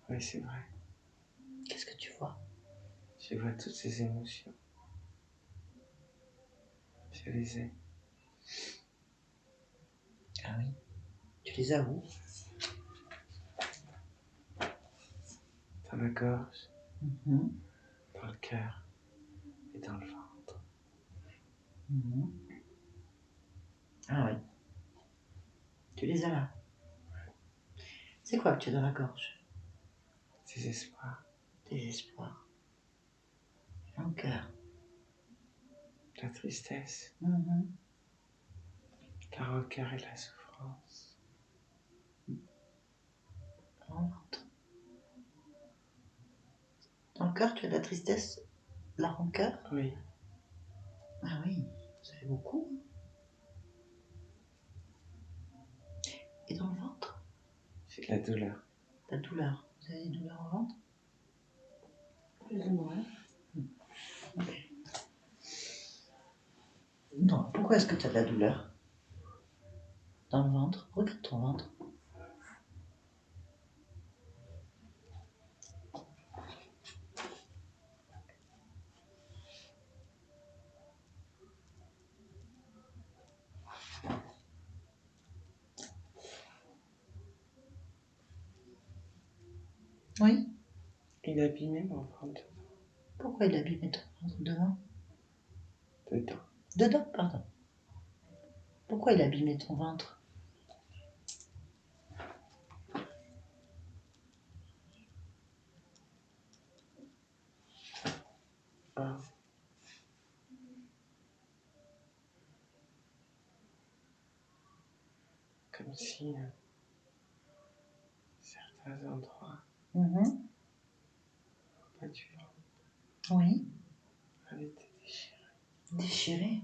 Oui, c'est vrai. Qu'est-ce que tu vois? Je vois toutes ces émotions. Je les ai. Ah oui. Tu les as où? Dans la gorge, Mhm. dans le cœur et dans le ventre. Mhm. Ah oui. Tu les as là. C'est quoi que tu as dans la gorge? Désespoir, Désespoir. Rancœur. la tristesse, Mhm. la rancœur et la souffrance. Dans le ventre. Dans le cœur, tu as de la tristesse, la rancœur. Oui. Ah oui, ça fait beaucoup. Et dans le ventre, J'ai de la douleur. la douleur. Vous avez des douleurs au ventre? Plus ou moins. Non, pourquoi est-ce que tu as de la douleur? Dans le ventre? Regarde ton ventre. Oui. Il a abîmé mon ventre Pourquoi il a abîmé ton ventre devant? dedans. Dedans, pardon. Pourquoi il a abîmé ton ventre? Ah. Comme si certains endroits pas du ventre Oui. avaient été déchirés. Déchiré.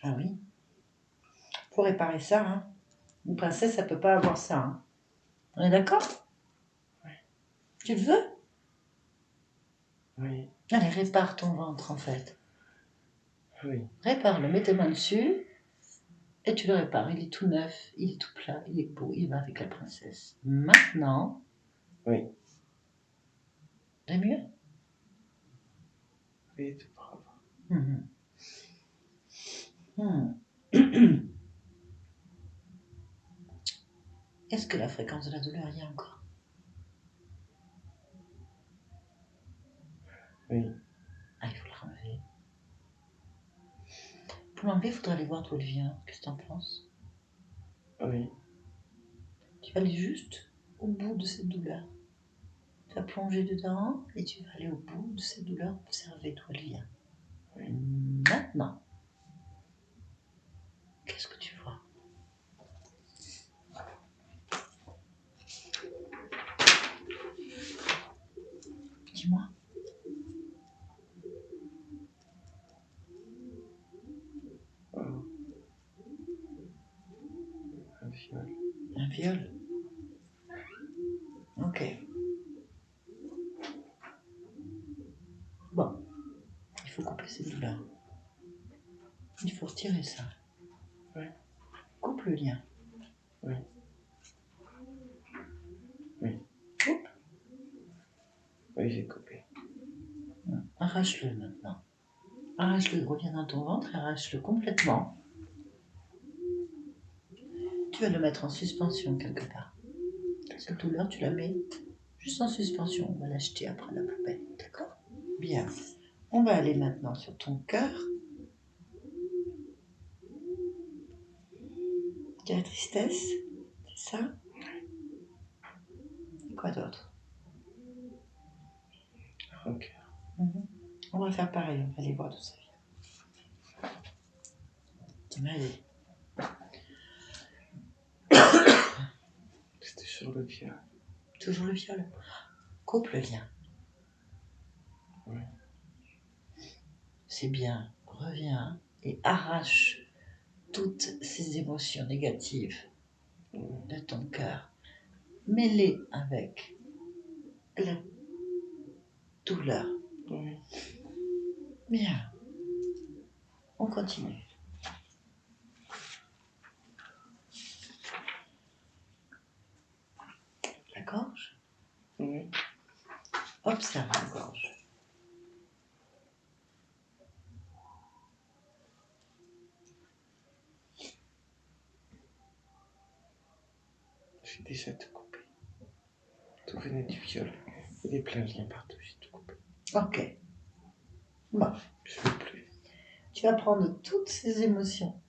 Ah oui. Faut réparer ça, hein. Une princesse, ça peut pas avoir ça, hein. On est d'accord? Oui. Tu le veux? Oui, Allez, répare ton ventre, en fait. oui, Répare-le, mets tes mains dessus et tu le répares. Il est tout neuf, il est tout plat, il est beau, il va avec la princesse. Maintenant, oui, c'est mieux? oui, tout propre. Mhm. Est-ce que la fréquence de la douleur y est encore? Oui, Ah, il faut le renlever. Pour l'enlever, il faudrait aller voir d'où elle vient. Qu'est-ce que tu en penses? oui, Tu vas aller juste au bout de cette douleur. Tu vas plonger dedans et tu vas aller au bout de cette douleur, observer d'où elle vient. oui. Maintenant, qu'est-ce que tu vois? Dis-moi. Oh. Un viol. Un viol. Ok. Bon, il faut couper cette douleur. Il faut retirer ça. Oui. Coupe le lien. Oui. Oui. Coupe. Oui, j'ai coupé. Arrache-le maintenant. Arrache-le, reviens dans ton ventre, arrache-le complètement. Tu vas le mettre en suspension quelque part. Cette douleur, tu la mets juste en suspension. On va l'acheter après à la poubelle. D'accord? Bien. On va aller maintenant sur ton cœur. Il y a la tristesse, c'est ça? Et quoi d'autre? Rancœur. On va faire pareil, on va aller voir d'où ça vient. Allez. C'était sur le viol. Toujours le viol. Coupe le lien. Oui. C'est bien. Reviens et arrache toutes ces émotions négatives de ton cœur. Mets-les avec la douleur. Oui. Bien. On continue. La gorge. Oui. Observe la gorge. J'ai déjà tout coupé. Tout venait du viol. Il y avait plein de liens partout, j'ai tout coupé. Ok. Bon. Je ne veux plus. Tu vas prendre toutes ces émotions,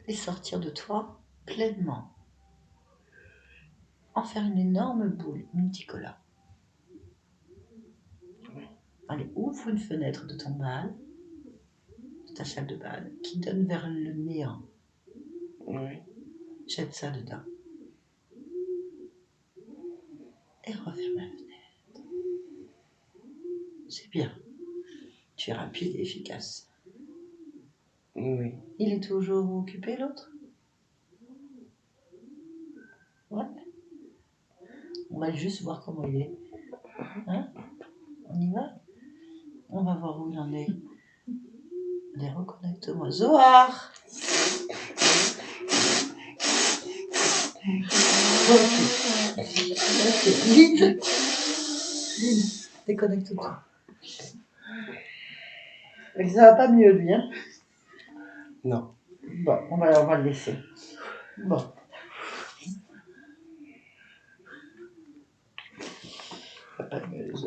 les sortir de toi pleinement. En faire une énorme boule multicolore. Oui. Allez, ouvre une fenêtre de ton bal, de ta salle de bal, qui donne vers le néant. Oui. Jette ça dedans. Et referme la fenêtre. C'est bien. Tu es rapide et efficace. Oui. Il est toujours occupé, l'autre? Ouais. On va juste voir comment il est. Hein? On y va? On va voir où il en est. Allez, reconnecte-moi. Zohar! Ok. Lynn, déconnecte-toi. Ça va pas mieux, lui, hein? Non. Bon, on va le laisser. Bon.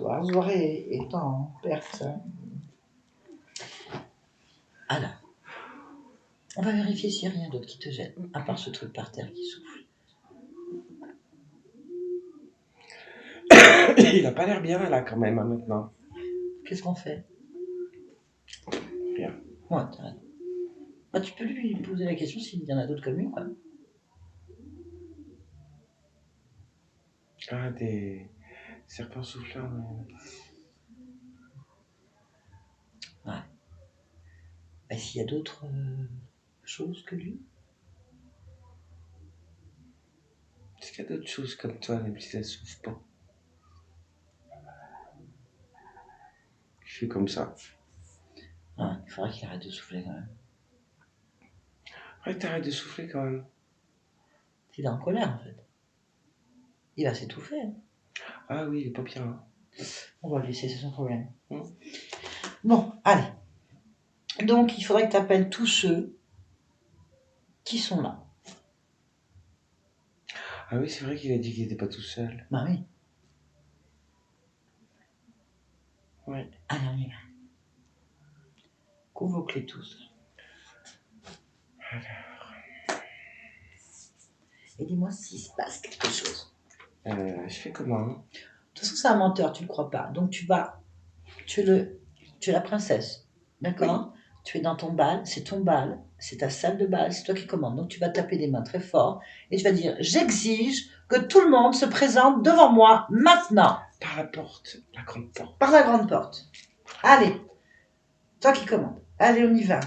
Zoar. Zoar est en perte. Alors, on va vérifier s'il n'y a rien d'autre qui te gêne, à part ce truc par terre qui souffle. Il a pas l'air bien là quand même hein, maintenant. Qu'est-ce qu'on fait? Rien. Ouais, t'as raison. Bah, tu peux lui poser la question s'il y en a d'autres comme lui, quoi. Ah, des serpents souffleurs. Ouais. Bah, s'il y a d'autres choses que lui. Est-ce qu'il y a d'autres choses comme toi, même si ça souffle pas? Je suis comme ça. Ouais, il faudrait qu'il arrête de souffler quand même. Ouais, t'arrêtes de souffler quand même. Il est en colère en fait. Il va s'étouffer. Hein. Ah oui, il est pas bien. Hein. On va le laisser, c'est son problème. Mmh. Bon, allez. Donc, il faudrait que tu appelles tous ceux qui sont là. Ah oui, c'est vrai qu'il a dit qu'il était pas tout seul. Bah oui. Ouais. Allez, on y va. Convoque-les tous. Alors. Et dis-moi s'il se passe quelque chose. Je fais comment? De toute façon, c'est un menteur, tu ne le crois pas. Donc, tu es la princesse. D'accord? Oui. Tu es dans ton bal, c'est ton bal, c'est ta salle de bal, c'est toi qui commandes. Donc, tu vas taper des mains très fort et tu vas dire: j'exige que tout le monde se présente devant moi maintenant. Par la porte, la grande porte. Par la grande porte. Allez, toi qui commandes. Allez, on y va.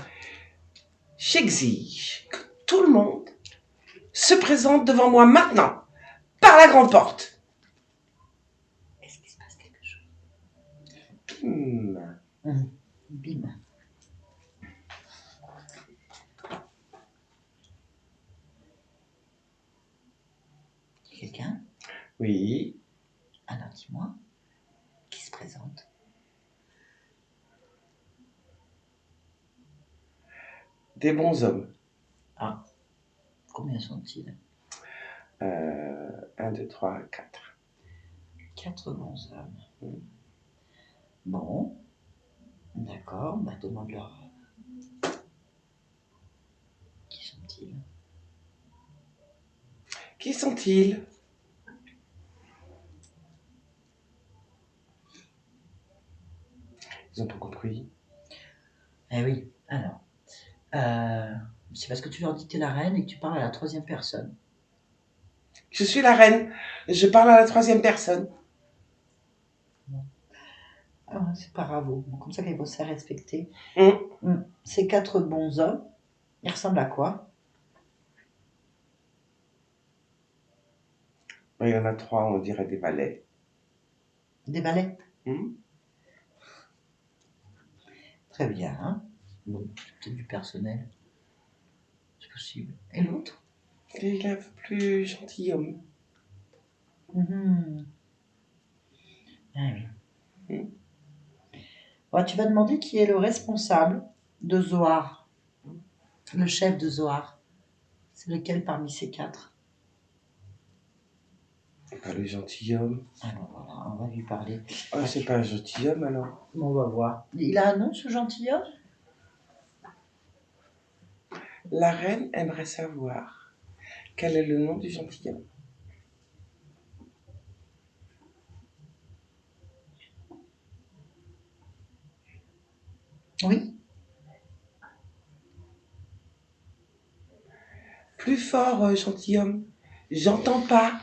J'exige que tout le monde se présente devant moi maintenant, par la grande porte. Est-ce qu'il se passe quelque chose? Bim. Bim. Quelqu'un? Oui. Alors, dis-moi, qui se présente? Des bons hommes. Ah, combien sont-ils? 1, 2, 3, 4. 4 bons hommes. Bon, d'accord, bah demande-leur. Qui sont-ils? Qui sont-ils? Ils ont pas compris. Eh oui, alors. C'est parce que tu leur dis que tu es la reine et que tu parles à la 3e personne. Je suis la reine. Je parle à la 3e personne. Ah, c'est pas grave, bon, comme ça qu'ils vont se faire respecter. Mmh. Ces 4 bons hommes, ils ressemblent à quoi? Il y en a 3, on dirait des valets. Des valets? Mmh. Très bien. Hein? Bon, c'est du personnel. C'est possible. Et l'autre? Et le plus gentilhomme. Ah oui. Bon, tu vas demander qui est le responsable de Zoar. Le chef de Zoar. C'est lequel parmi ces 4? Pas le gentilhomme. Alors voilà, on va lui parler. Ah, c'est pas un gentilhomme alors. On va voir. Il a un nom, ce gentilhomme? La reine aimerait savoir quel est le nom du gentilhomme. Oui. Plus fort, gentilhomme. J'entends pas.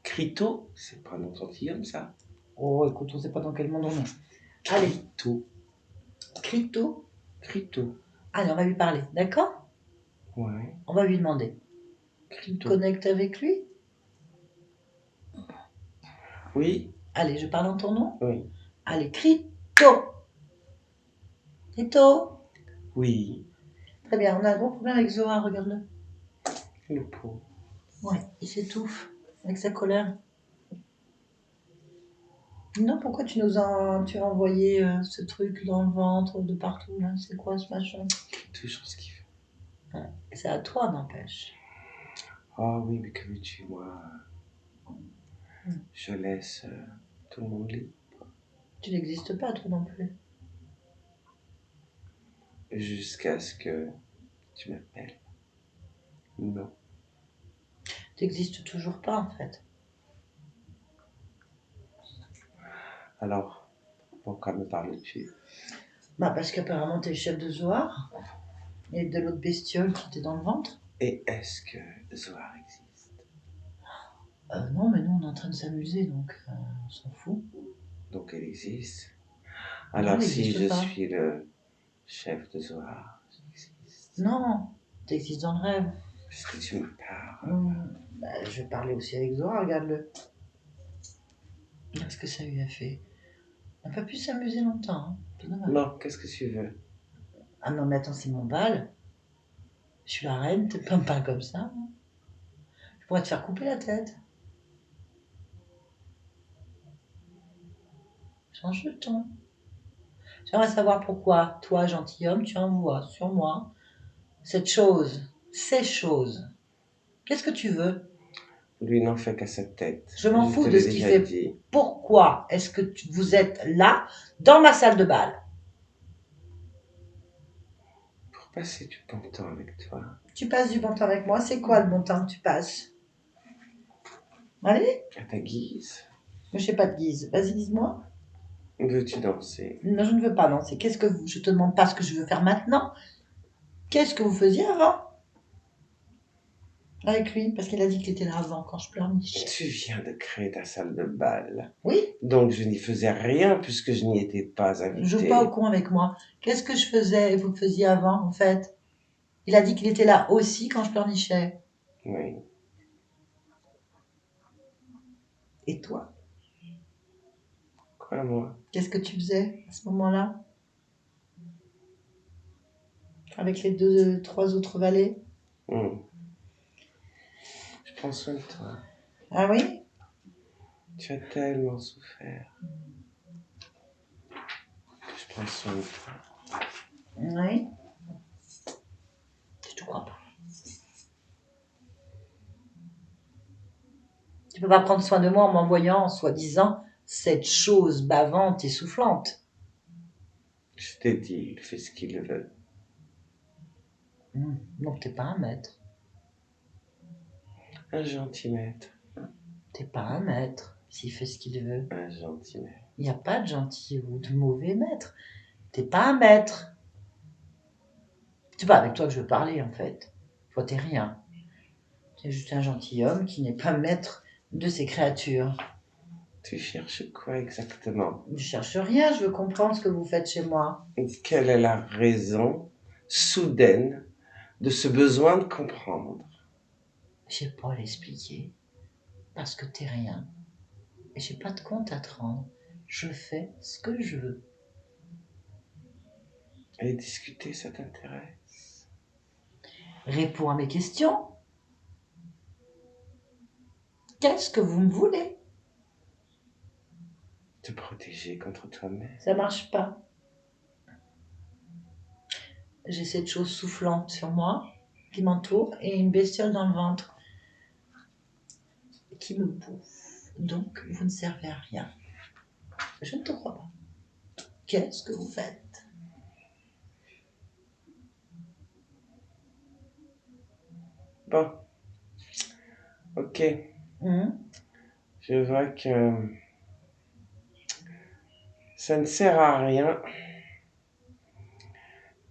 Crito, c'est pas un nom de gentilhomme ça. Oh, écoute, on sait pas dans quel monde on est. Allez. Crito. Crito. Crito. Allez, on va lui parler, d'accord? Ouais. On va lui demander. Crito. Connecte avec lui? Oui. Allez, je parle en ton nom? Oui. Allez, Crito. Crito. Oui. Très bien, on a un gros problème avec Zoa, regarde-le. Le pauvre. Ouais, il s'étouffe avec sa colère. Non, pourquoi tu as envoyé ce truc dans le ventre, de partout, là? C'est quoi ce machin? Toujours ce qu'il fait. Ouais. C'est à toi, n'empêche. Oh oui, mais que veux-tu, moi? Je laisse tout le monde libre. Tu n'existes pas, toi non plus. Jusqu'à ce que tu m'appelles. Non. Tu n'existes toujours pas, en fait. Alors, pourquoi me parles-tu? Bah, parce qu'apparemment, tu es le chef de Zohar. Et de l'autre bestiole qui était dans le ventre. Et est-ce que Zohar existe? Non, mais nous, on est en train de s'amuser, donc on s'en fout. Donc elle existe. Non, Alors elle si n'existe je pas. suis le chef de Zohar, j'existe. Non, tu existes dans le rêve. Est-ce que tu me parles? Bah, je vais parler aussi avec Zohar, regarde-le. Regarde ce que ça lui a fait. On n'a pas pu s'amuser longtemps, hein. C'est dommage. Non, qu'est-ce que tu veux? Ah non, mais attends, c'est mon bal. Je suis la reine, tu peux me parler comme ça. Hein. Je pourrais te faire couper la tête. Change de ton. J'aimerais savoir pourquoi, toi, gentilhomme, tu envoies sur moi cette chose, ces choses. Qu'est-ce que tu veux? Lui n'en fait qu'à sa tête. Je m'en fous te de l'ai ce qu'il déjà fait. dit. Pourquoi est-ce que vous êtes là, dans ma salle de bal? Pour passer du bon temps avec toi. Tu passes du bon temps avec moi. C'est quoi le bon temps que tu passes? Allez, À ta guise. je sais pas de guise. Vas-y, dis-moi. Veux-tu danser? Non, je ne veux pas danser. Qu'est-ce que je te demande pas ce que je veux faire maintenant? Qu'est-ce que vous faisiez avant? Avec lui, parce qu'il a dit qu'il était là avant quand je pleurnichais. Tu viens de créer ta salle de bal. Oui, Donc je n'y faisais rien puisque je n'y étais pas invité. joue pas au con avec moi. Qu'est-ce que je faisais et vous faisiez avant, en fait? Il a dit qu'il était là aussi quand je pleurnichais. Oui. Et toi? Quoi, moi? Qu'est-ce que tu faisais à ce moment-là? Avec les trois autres valets? Je prends soin de toi. Ah oui? Tu as tellement souffert. Que je prends soin de toi. Oui. Je te crois pas. Tu peux pas prendre soin de moi en m'envoyant, soi-disant, cette chose bavante et soufflante. Je t'ai dit, il fait ce qu'il veut. Donc t'es pas un maître. Un gentil maître. T'es pas un maître, s'il fait ce qu'il veut. Un gentil maître. Il n'y a pas de gentil ou de mauvais maître. T'es pas un maître. C'est pas avec toi que je veux parler, en fait. Toi, t'es rien. T'es juste un gentilhomme qui n'est pas maître de ses créatures. Tu cherches quoi exactement? Je cherche rien, je veux comprendre ce que vous faites chez moi. Quelle est la raison soudaine de ce besoin de comprendre? Je sais pas l'expliquer. Parce que t'es rien. Et j'ai pas de compte à te rendre. Je fais ce que je veux. Et discuter, ça t'intéresse? Réponds à mes questions. Qu'est-ce que vous me voulez? Te protéger contre toi-même. Ça marche pas. J'ai cette chose soufflante sur moi, qui m'entoure, et une bestiole dans le ventre, qui me bouffe. Donc, vous ne servez à rien. Je ne te crois pas. Qu'est-ce que vous faites? Bon. Ok. Je vois que ça ne sert à rien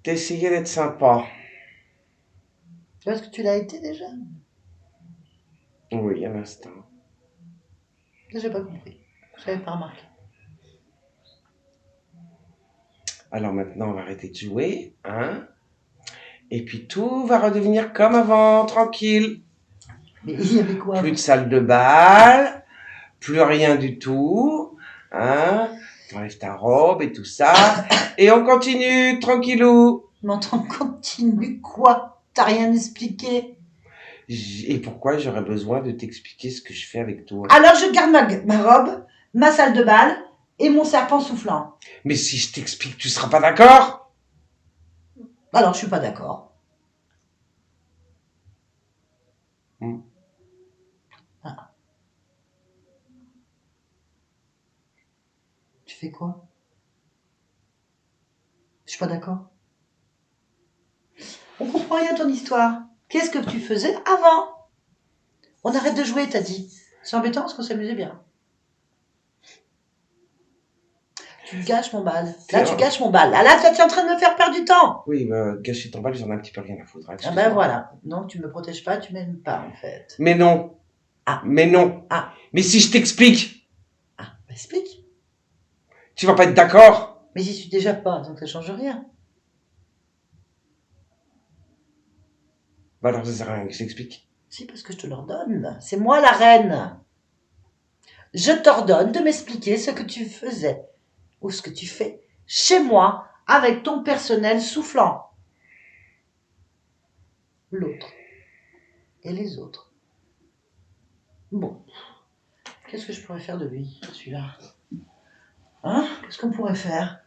d'essayer d'être sympa. Tu vois ce que tu l'as été déjà? Oui, un instant. J'ai pas compris. Je n'avais pas remarqué. Alors maintenant, on va arrêter de jouer, hein? Et puis tout va redevenir comme avant, tranquille. Mais il y avait quoi? Plus de salle de bal, plus rien du tout, hein? T'enlèves ta robe et tout ça, et on continue, tranquillou. Mais on continue quoi? T'as rien expliqué? Et pourquoi j'aurais besoin de t'expliquer ce que je fais avec toi? Alors je garde ma robe, ma salle de bal et mon serpent soufflant. Mais si je t'explique, tu seras pas d'accord? Alors je suis pas d'accord. fais quoi? Je suis pas d'accord. On comprend rien à ton histoire. Qu'est-ce que tu faisais avant? On arrête de jouer, t'as dit. C'est embêtant parce qu'on s'amusait bien. Tu gâches mon bal. Là, tu gâches mon bal. Là, tu es en train de me faire perdre du temps. Oui, gâcher ton bal, j'en ai un petit peu rien à foutre. Ah ben voilà. Donc, tu me protèges pas, tu m'aimes pas, en fait. Mais non. Ah. Mais non. Ah. Mais si je t'explique, Ah, explique. tu vas pas être d'accord. Mais j'y suis déjà pas, donc ça change rien. Bah alors, ça sert à rien que je t'explique. Si, parce que je te l'ordonne. C'est moi la reine. Je t'ordonne de m'expliquer ce que tu faisais ou ce que tu fais chez moi avec ton personnel soufflant. L'autre et les autres. Bon, qu'est-ce que je pourrais faire de lui, celui-là? Hein? Qu'est-ce qu'on pourrait faire?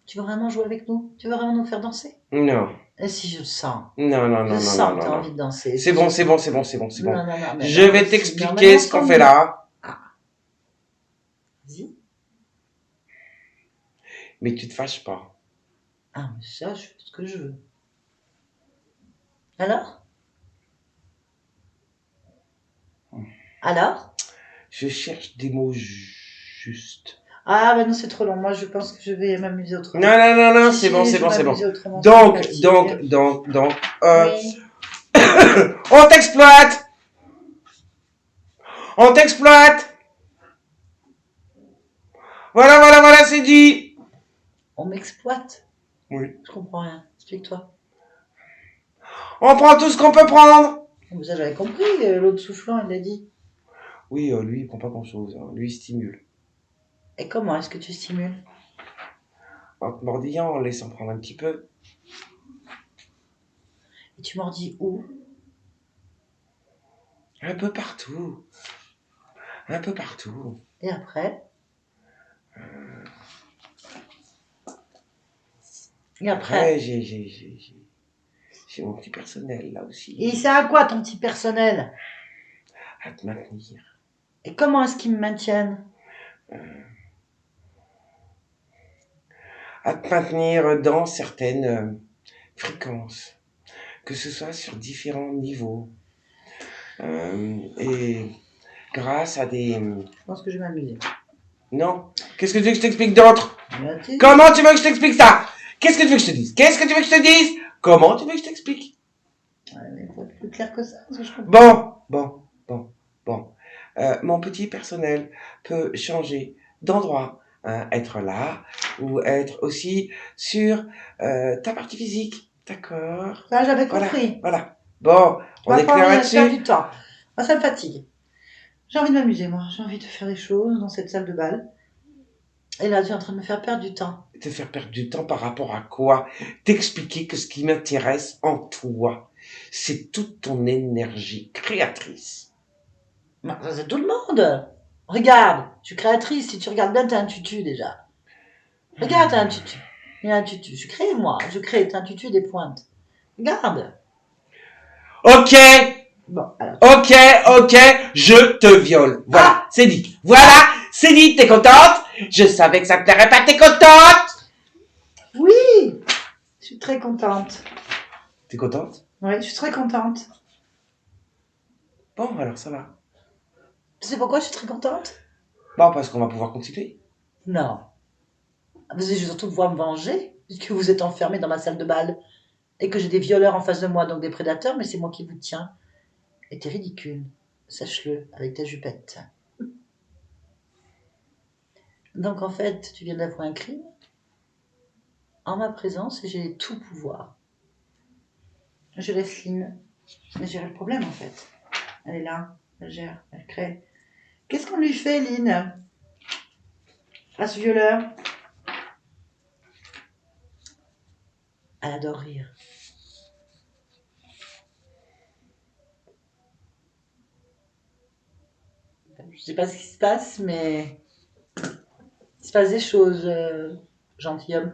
Tu veux vraiment jouer avec nous? Tu veux vraiment nous faire danser? Non. Et si je le sens? Non, non, non, Je non, sens non, que t'as non. envie de danser. C'est bon, c'est bon, c'est bon, c'est bon, c'est bon. Non, non, non, mais Je non, vais non, t'expliquer mais ce qu'on non, fait là. Vas-y. Mais tu te fâches pas. Ah, mais ça, je fais ce que je veux. Alors? Alors? Je cherche des mots justes. Ah, bah non, c'est trop long. Moi, je pense que je vais m'amuser autrement. Non, non, non, non, Si, c'est si, bon, je c'est vais bon, c'est bon. m'amuser autrement, Donc, c'est pratique. Oui. On t'exploite. On t'exploite. Voilà, voilà, voilà, c'est dit. On m'exploite. Oui. Je comprends rien. Explique-toi. On prend tout ce qu'on peut prendre. Mais ça, j'avais compris. L'autre soufflant, il l'a dit. Oui, lui, il prend pas grand-chose. Hein. Lui, il stimule. Et comment est-ce que tu stimules? En te mordillant, en laissant prendre un petit peu. Et tu mordis où? Un peu partout. Un peu partout. Et après? Et après? Ouais, j'ai mon petit personnel là aussi. Et il sert à quoi ton petit personnel? À te maintenir. Et comment est-ce qu'ils me maintiennent? À te maintenir dans certaines fréquences. Que ce soit sur différents niveaux. Et grâce à des... Je pense que je vais m'amuser. Non. Qu'est-ce que tu veux que je t'explique d'autre? Merci. Comment tu veux que je t'explique ça? Qu'est-ce que tu veux que je te dise? Qu'est-ce que tu veux que je te dise? Comment tu veux que je t'explique? Ouais, mais il faut être plus clair que ça, parce que je comprends. Bon. Mon petit personnel peut changer d'endroit, hein, être là ou être aussi sur ta partie physique, d'accord? Ça, j'avais compris. Voilà. Bon, on est clair là-dessus. Faire du temps. Moi, ça me fatigue. J'ai envie de m'amuser, moi. J'ai envie de faire des choses dans cette salle de bal. Et là, tu es en train de me faire perdre du temps. Te faire perdre du temps par rapport à quoi? T'expliquer que ce qui m'intéresse en toi, c'est toute ton énergie créatrice. Bah, ça, c'est tout le monde. Regarde, je suis créatrice. Si tu regardes bien, t'as un tutu déjà. Regarde, t'as un tutu. Il y a un tutu. Je crée, moi. Je crée. T'as un tutu et des pointes. Regarde. Ok, Bon, alors. ok, je te viole. Voilà, c'est dit. Voilà, c'est dit, t'es contente? Je savais que ça te plairait pas, t'es contente? Oui, je suis très contente. T'es contente? Oui, je suis très contente. Bon, alors ça va. Tu sais pourquoi je suis très contente? Bon, parce qu'on va pouvoir continuer. Non. Parce que je vais surtout pouvoir me venger, puisque vous êtes enfermés dans ma salle de bal. Et que j'ai des violeurs en face de moi, donc des prédateurs, mais c'est moi qui vous tiens. Et t'es ridicule. Sache-le, avec ta jupette. Donc en fait, tu viens d'avouer un crime en ma présence et j'ai tout pouvoir. Je laisse Lynn gérer le problème en fait. Elle est là, elle gère, elle crée. Qu'est-ce qu'on lui fait, Lynn, à ce violeur? Elle adore rire. Je sais pas ce qui se passe, mais il se passe des choses, gentilhomme.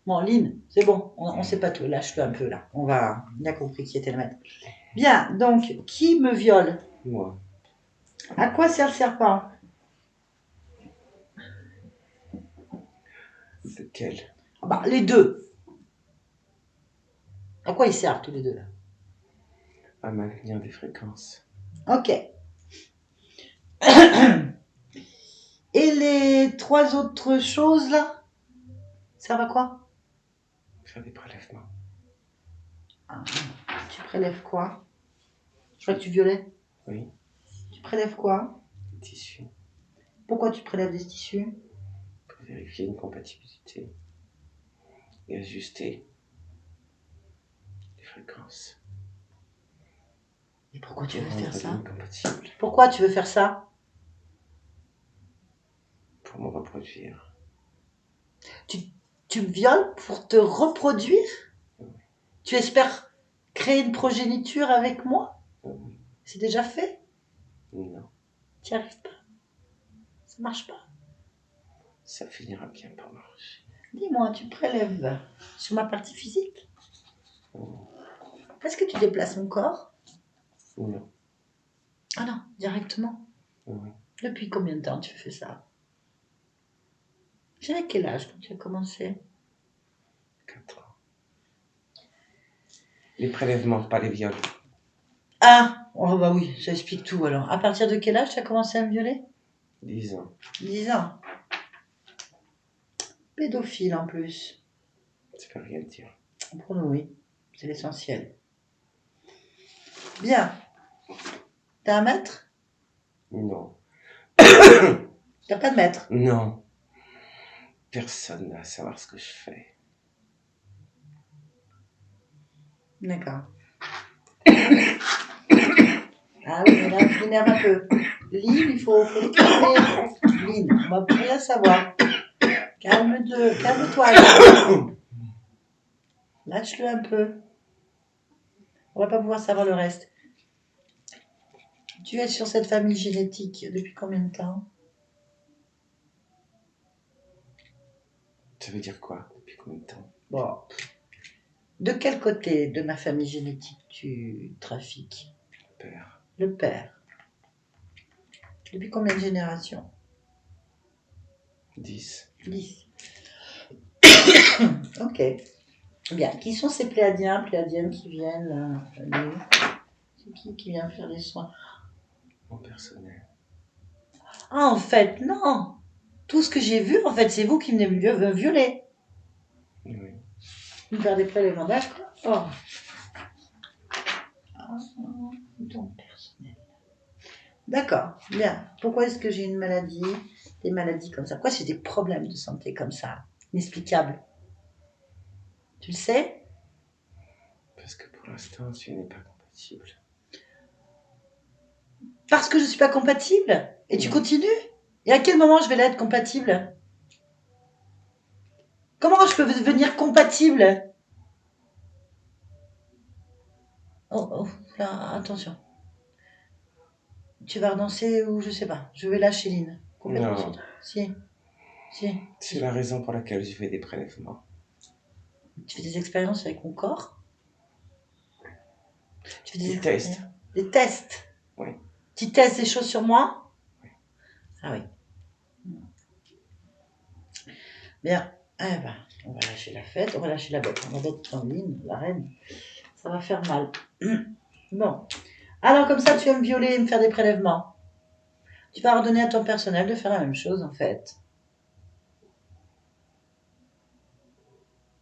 Bon, Lynn, c'est bon, on sait pas tout. Lâche-le un peu là. On a compris qui était le maître. Bien, donc, qui me viole? Moi. À quoi sert le serpent? Lequel? Ah bah, les deux. À quoi ils servent tous les deux là? À maintenir des fréquences. Ok. Et les trois autres choses là servent à quoi? Faire des prélèvements. Ah, tu prélèves quoi? Je crois que tu violais. Oui. Tu prélèves quoi? Des tissus. Pourquoi tu prélèves des tissus? Pour vérifier une compatibilité. Et ajuster les fréquences. Et pourquoi tu veux Pour faire rendre ça? l'une compatible. Pourquoi tu veux faire ça? Pour me reproduire. Tu me violes pour te reproduire? Oui. Tu espères créer une progéniture avec moi? Oui. C'est déjà fait? Non. Tu n'y arrives pas? Ça marche pas? Ça finira bien par marcher. Dis-moi, tu prélèves sur ma partie physique? Oh. Est-ce que tu déplaces mon corps? Non. Ah non, directement. Oui. Depuis combien de temps tu fais ça? J'avais quel âge quand tu as commencé? 4 ans. Les prélèvements, pas les viols. Ah! Oh bah oui, ça explique tout alors. À partir de quel âge tu as commencé à me violer? 10 ans. 10 ans. Pédophile en plus. Ça veut rien dire. Pour nous, oui. C'est l'essentiel. Bien. T'as un maître? Non. T'as pas de maître? Non. Personne n'a à savoir ce que je fais. D'accord. Ah oui, mais là, tu m'énerves un peu. Lynn, il faut te calmer. Lynn, on va plus rien savoir. Calme-toi. Lynn. Lâche-le un peu. On va pas pouvoir savoir le reste. Tu es sur cette famille génétique depuis combien de temps? Ça veut dire quoi? Depuis combien de temps? Bon. De quel côté de ma famille génétique tu trafiques? Père. Le père. Depuis combien de générations? 10. 10. Ok. Bien. Qui sont ces pléadiennes qui viennent c'est qui vient faire des soins? Mon personnel. Ah, en fait, non. Tout ce que j'ai vu, en fait, c'est vous qui venez me violer. Oui. Me faire des prélèvements, d'accord? Oh. Ah, ton personnel. D'accord, bien. Pourquoi est-ce que j'ai une maladie? Des maladies comme ça. Pourquoi j'ai des problèmes de santé comme ça? Inexplicables. Tu le sais? Parce que pour l'instant, tu n'es pas compatible. Parce que je ne suis pas compatible? Et tu Oui. continues? Et à quel moment je vais l'être compatible? Comment je peux devenir compatible? Oh, oh, là, attention. Tu vas redanser ou je sais pas. Je vais lâcher Lynn. Complètement sur Non. toi. Si. C'est la raison pour laquelle je fais des prélèvements. Tu fais des expériences avec mon corps? Tu fais Des tests. Des tests? Oui. Tu testes des choses sur moi? Oui. Ah oui. Bien. Eh ben, on va lâcher la fête, on va lâcher la bête. On va mettre en ligne, la reine. Ça va faire mal. Bon. Alors comme ça, tu vas me violer et me faire des prélèvements. Tu vas ordonner à ton personnel de faire la même chose en fait.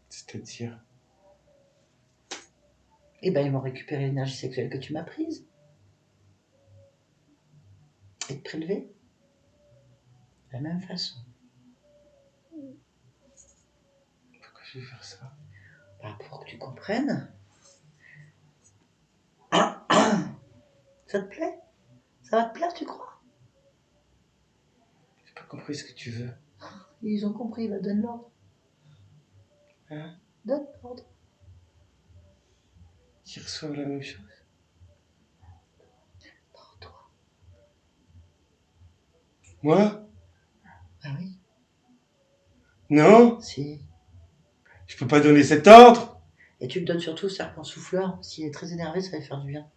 C'est-à-dire, Eh ben, ils vont récupérer l'énergie sexuelle que tu m'as prise. Et te prélever. De la même façon. pourquoi je vais faire ça? Bah, pour que tu comprennes. Ça te plaît? Ça va te plaire, tu crois? J'ai pas compris ce que tu veux. Ils ont compris, bah donne l'ordre. Hein? Donne l'ordre. Ils reçoivent la même chose. Non, toi. Moi? Ah oui, Non? si. Tu peux pas donner cet ordre. Et tu le donnes surtout au serpent souffleur. S'il est très énervé, ça va lui faire du bien.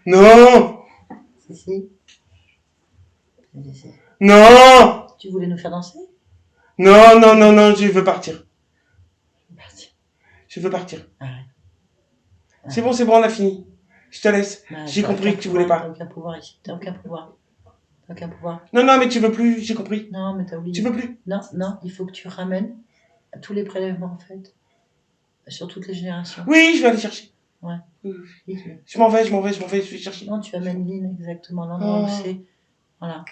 Non. Si, si. Si, si. Non. Tu voulais nous faire danser? Non, non, non, non, je veux partir. Parti. Je veux partir. Arrête. C'est bon, on a fini. Je te laisse. Bah, J'ai t'as compris aucun que tu voulais pouvoir, pas. T'as aucun pouvoir ici. T'as aucun pouvoir. T'as aucun pouvoir. Non, non, mais tu veux plus, j'ai compris. Non, mais t'as oublié. Tu veux plus. Non, non, il faut que tu ramènes tous les prélèvements en fait. Sur toutes les générations. Oui, je vais aller chercher. Ouais. Oui. Oui, oui. Je m'en vais, je vais chercher. Non, tu amènes Lynn exactement à l'endroit où Oh. c'est. Voilà.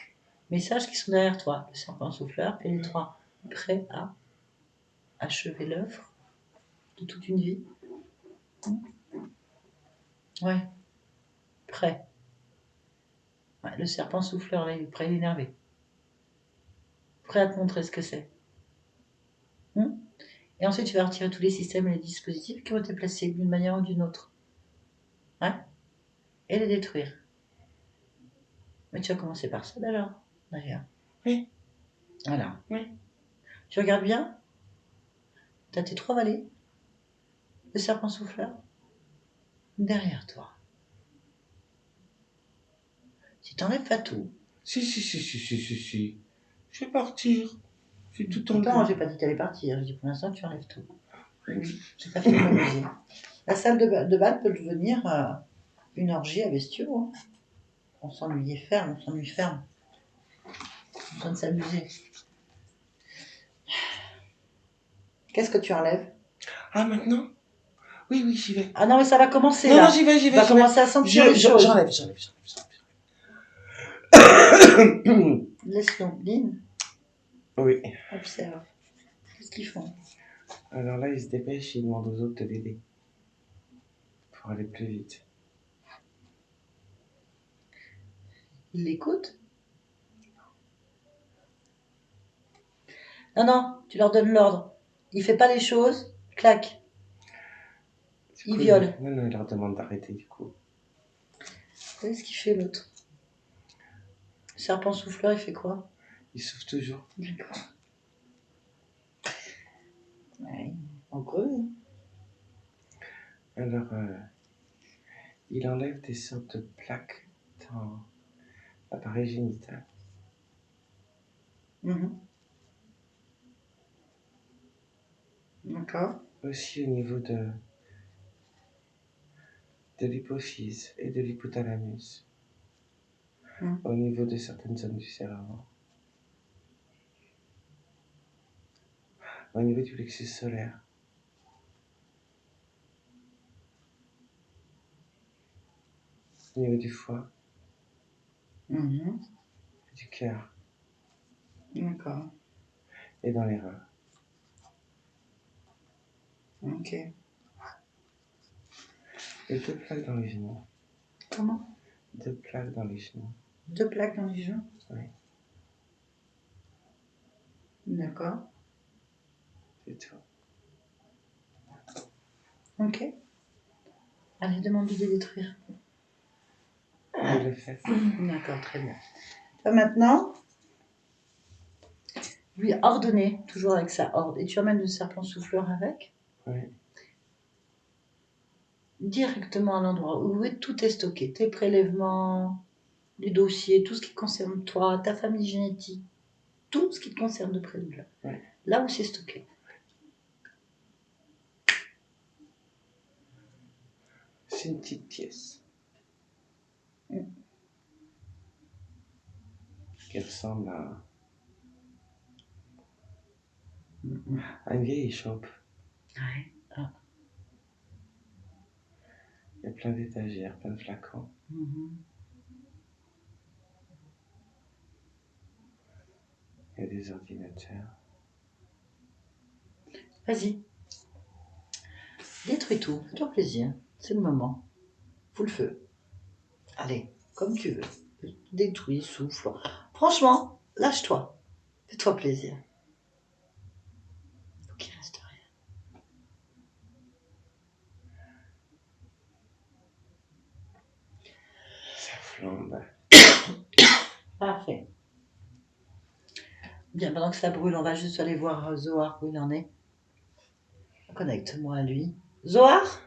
Mais sache qu'ils sont derrière toi, le serpent souffleur et les trois, prêts à achever l'œuvre de toute une vie. Ouais. Prêt. Ouais, le serpent souffleur, là, il est prêt, il est énervé. Prêt à te montrer ce que c'est. Et ensuite, tu vas retirer tous les systèmes et les dispositifs qui ont été placés d'une manière ou d'une autre. Ouais. Et les détruire. Mais tu vas commencer par ça d'ailleurs. Oui. Voilà. Oui. Tu regardes bien. T'as tes trois valets. Le serpent souffleur. Derrière toi. Tu t'enlèves Fatou. Si. Je vais partir. J'ai tout enlevé. Non, j'ai pas dit que t'allais partir. J'ai dit pour l'instant, tu enlèves tout. J'ai pas fini de m'amuser. La salle de bal peut devenir une orgie à bestiaux. Hein. On s'ennuie ferme. On train de s'amuser. Qu'est-ce que tu enlèves? Ah, maintenant? Oui, j'y vais. Ah non, mais ça va commencer Non, là. non, j'y vais. Tu vas commencer à sentir les choses. J'enlève. Laisse-nous. Lynn, Oui. observe. Qu'est-ce qu'ils font? Alors là, ils se dépêchent et ils demandent aux autres de l'aider. Pour aller plus vite. Ils l'écoutent? Non, tu leur donnes l'ordre. Il fait pas les choses, clac. Il viole. Non, il leur demande d'arrêter du coup. Qu'est-ce qu'il fait l'autre? Le serpent souffleur, il fait quoi? Il souffle toujours. D'accord. Ouais, en gros. Alors, il enlève des sortes de plaques dans l'appareil génital. D'accord. Aussi au niveau de l'hypophyse et de l'hypothalamus. Au niveau de certaines zones du cerveau. Au niveau du plexus solaire. Au niveau du foie. Du cœur. D'accord. Et dans les reins. Ok. Et 2 plaques dans les genoux. Comment? 2 plaques dans les genoux. 2 plaques dans les genoux? Oui. D'accord. C'est tout. Ok. Allez, demande-lui de détruire. Je le fais. D'accord, très bien. Maintenant, lui ordonner, toujours avec sa horde, et tu emmènes le serpent souffleur avec? Oui. Directement à l'endroit où tout est stocké, tes prélèvements, les dossiers, tout ce qui concerne toi, ta famille génétique, tout ce qui te concerne de près de là. Ouais. Là où c'est stocké. C'est une petite pièce. Qui ressemble à une vieille échoppe. Ouais. Ah. Il y a plein d'étagères, plein de flacons. Il y a des ordinateurs. Vas-y. Détruis tout, fais-toi plaisir. C'est le moment. Fous le feu. Allez, comme tu veux. Détruis, souffle. Franchement, lâche-toi. Fais-toi plaisir. Faut qu'il reste rien. Ça flambe. Parfait. Bien, pendant que ça brûle, on va juste aller voir Zohar où il en est. Connecte-moi à lui. Zohar?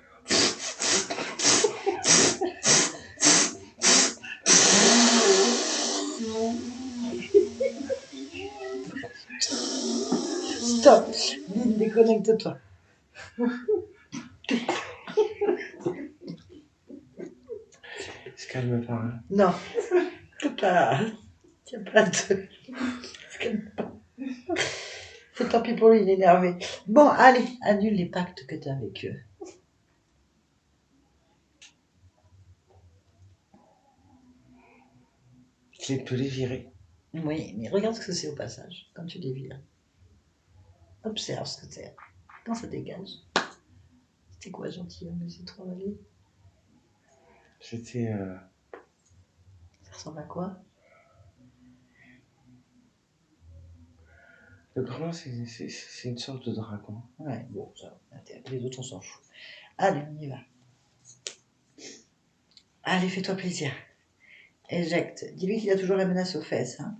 Stop. Lynn, déconnecte-toi. Il se calme pas. Hein. Non. Il n'y a pas de... C'est tant pis pour lui, il est énervé. Bon, allez, annule les pactes que tu as avec eux. Je peux les virer. Oui, mais regarde ce que c'est au passage, quand tu les vires. Observe ce que c'est. Quand ça dégage. C'était quoi, gentilhomme, mais c'est trop allé. C'était... Ça ressemble à quoi? Le grand, c'est une sorte de dragon. Ouais, bon, ça, les autres, on s'en fout. Allez, on y va. Allez, fais-toi plaisir. Éjecte. Dis-lui qu'il a toujours la menace aux fesses. Hein.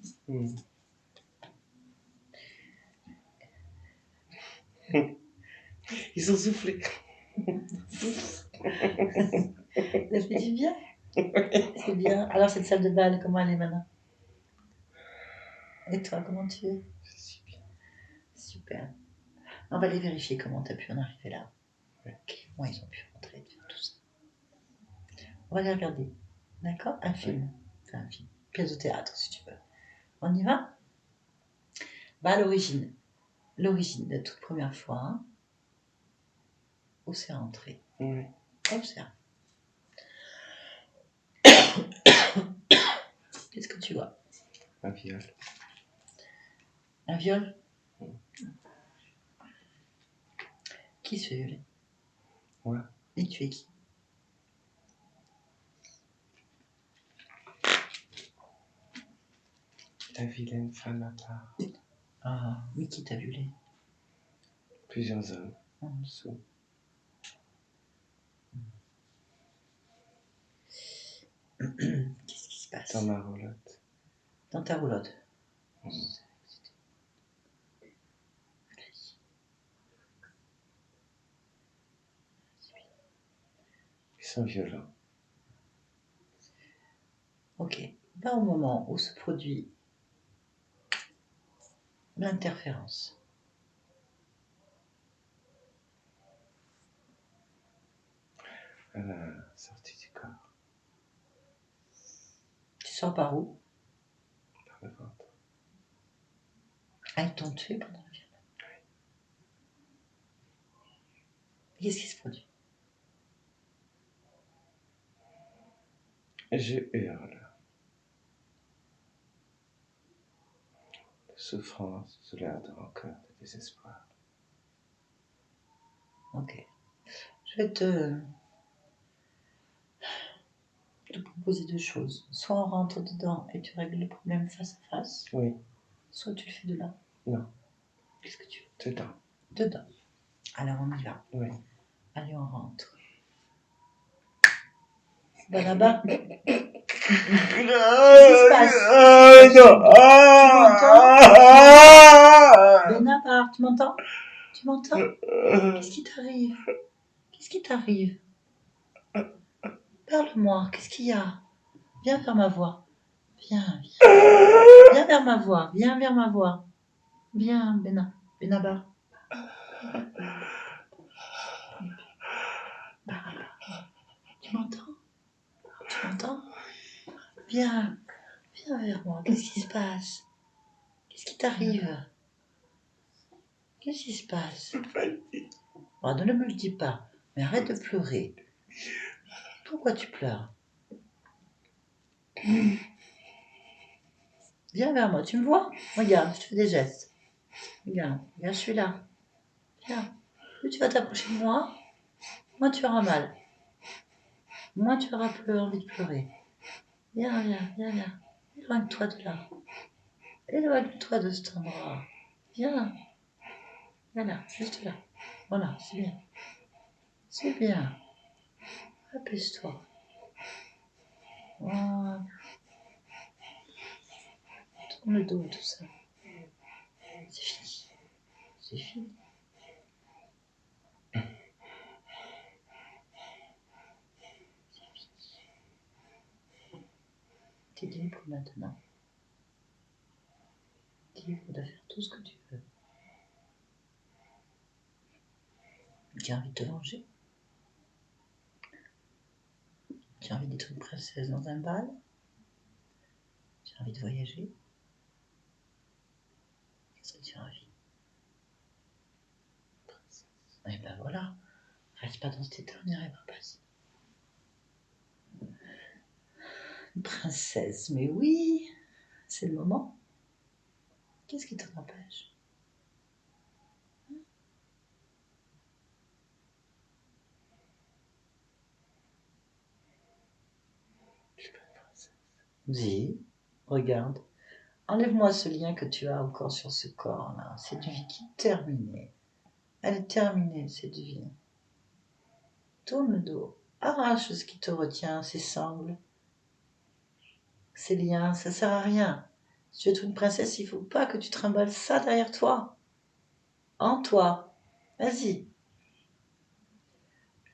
Ils sont soufflés. Ça fait du bien. C'est bien. Alors, cette salle de bal, comment elle est maintenant? Et toi, comment tu es? Je suis bien. Super. On va aller vérifier comment tu as pu en arriver là. Ouais. Comment ils ont pu rentrer, tout ça. On va les regarder. D'accord? Un film. Enfin, un film. Pièce de théâtre, si tu veux. On y va? Bah, à l'origine. L'origine, la toute première fois, hein, où c'est rentré. Oui. Observe. Qu'est-ce que tu vois? Un viol. Un viol? Qui se fait violer? Ouais. Et tu es qui? La vilaine femme à part. Ah, mais qui t'a violé? Plusieurs hommes. En Dessous. Qu'est-ce qui se passe? Dans ma roulotte. Dans ta roulotte. Ils sont violents. Ok. Là, au moment où se produit l'interférence, À la sortie du corps. tu sors par où? Par le ventre. Ah, ils t'ont tué pendant le viol. Qu'est-ce qui se produit? Je hurle. De souffrance, de douleur, de rancœur, de désespoir. Ok. Je vais te proposer deux choses. Soit on rentre dedans et tu règles le problème face à face, Oui. soit tu le fais de là. Non. Qu'est-ce que tu veux? Dedans. Dedans. Alors on y va. Oui. Allez, on rentre. Bah là-bas. Qu'est-ce qui se passe? Tu m'entends? Benabar, tu m'entends? Tu m'entends? Qu'est-ce qui t'arrive? Qu'est-ce qui t'arrive? Parle-moi, qu'est-ce qu'il y a? Viens vers ma voix. Viens, viens. Viens vers ma voix. Viens vers ma voix. Viens, Benabar. Tu m'entends? Tu m'entends? Viens. Viens vers moi. Qu'est-ce qui se passe? Qu'est-ce qui t'arrive? Qu'est-ce qui se passe? Oh, ne me le dis pas. Mais arrête de pleurer. Pourquoi tu pleures? Viens vers moi. Tu me vois? Regarde, je te fais des gestes. Regarde, je suis là. Viens. Plus tu vas t'approcher de moi, moins tu auras mal. Moins tu auras envie de pleurer. Viens, viens, viens, viens. Éloigne-toi de là. Éloigne-toi de cet endroit. Viens. Viens là, juste là. Voilà, c'est bien. C'est bien. Apaise-toi. Voilà. Tourne le dos, tout ça. C'est fini. C'est fini. Tu es libre maintenant. Libre de faire tout ce que tu veux. Tu as envie de te venger? Tu as envie d'être une princesse dans un bal? Tu as envie de voyager? Qu'est-ce que tu as envie? Eh ben voilà, reste pas dans cet état, on n'y arrivera pas. Une princesse, mais oui, c'est le moment. Qu'est-ce qui t'en empêche? Je suis pas une princesse. Dis, regarde, enlève-moi ce lien que tu as encore sur ce corps-là. Cette vie qui est terminée. Elle est terminée, cette vie. Tourne le dos, arrache ce qui te retient, ces sangles, ces liens, ça sert à rien. Si tu veux être une princesse, il faut pas que tu trimbales ça derrière toi. En toi. Vas-y.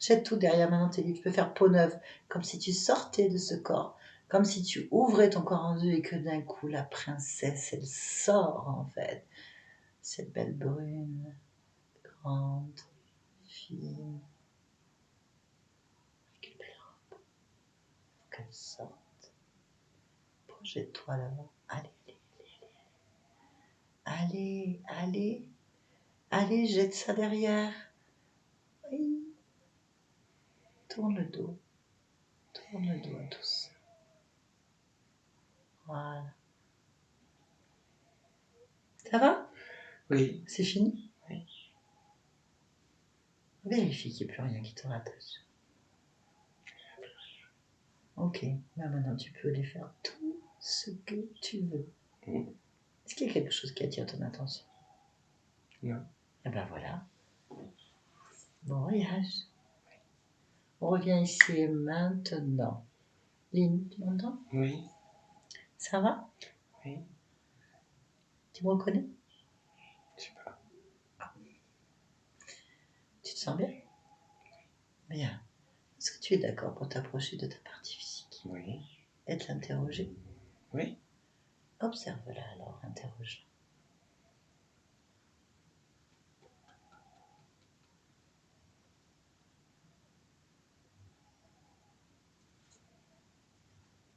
Jette tout derrière maintenant tes livres. Tu peux faire peau neuve, comme si tu sortais de ce corps, comme si tu ouvrais ton corps en deux et que d'un coup la princesse, elle sort en fait. Cette belle brune, grande, fine, avec une belle robe. Faut qu'elle sorte. Projette-toi là-bas. Allez, allez, allez, allez, allez, jette ça derrière. Oui. Tourne le dos à tout ça. Voilà. Ça va? Oui. C'est fini? Oui. Vérifie qu'il n'y ait plus rien qui te rattache. Ok, là maintenant tu peux aller faire tout ce que tu veux. Est-ce qu'il y a quelque chose qui attire ton attention? Non. Eh ben voilà. Bon voyage. On revient ici maintenant. Lynn, tu m'entends? Oui. Ça va? Oui. Tu me reconnais? Je sais pas. Tu te sens bien? Bien. Est-ce que tu es d'accord pour t'approcher de ta partie physique Oui. et te l'interroger? Oui. Observe-la alors, interroge-la.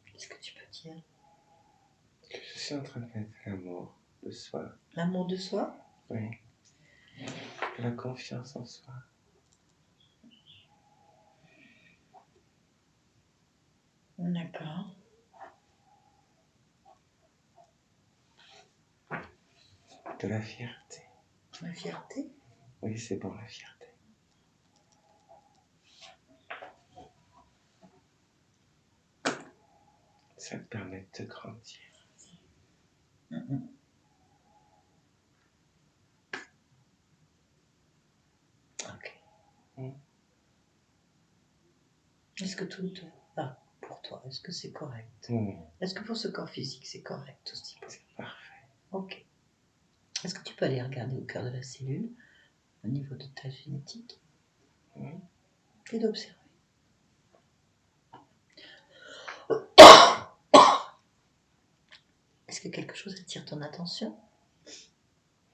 Qu'est-ce que tu peux dire? Que je suis en train de mettre l'amour de soi. L'amour de soi? Oui. La confiance en soi. D'accord. De la fierté. La fierté? Oui, c'est bon, la fierté. Ça te permet de te grandir. Ok. Mm. Est-ce que tout va pour toi? Est-ce que c'est correct? Oui. Est-ce que pour ce corps physique, c'est correct aussi? C'est parfait. Ok. Est-ce que tu peux aller regarder au cœur de la cellule, au niveau de ta génétique, Oui. et d'observer? Est-ce que quelque chose attire ton attention?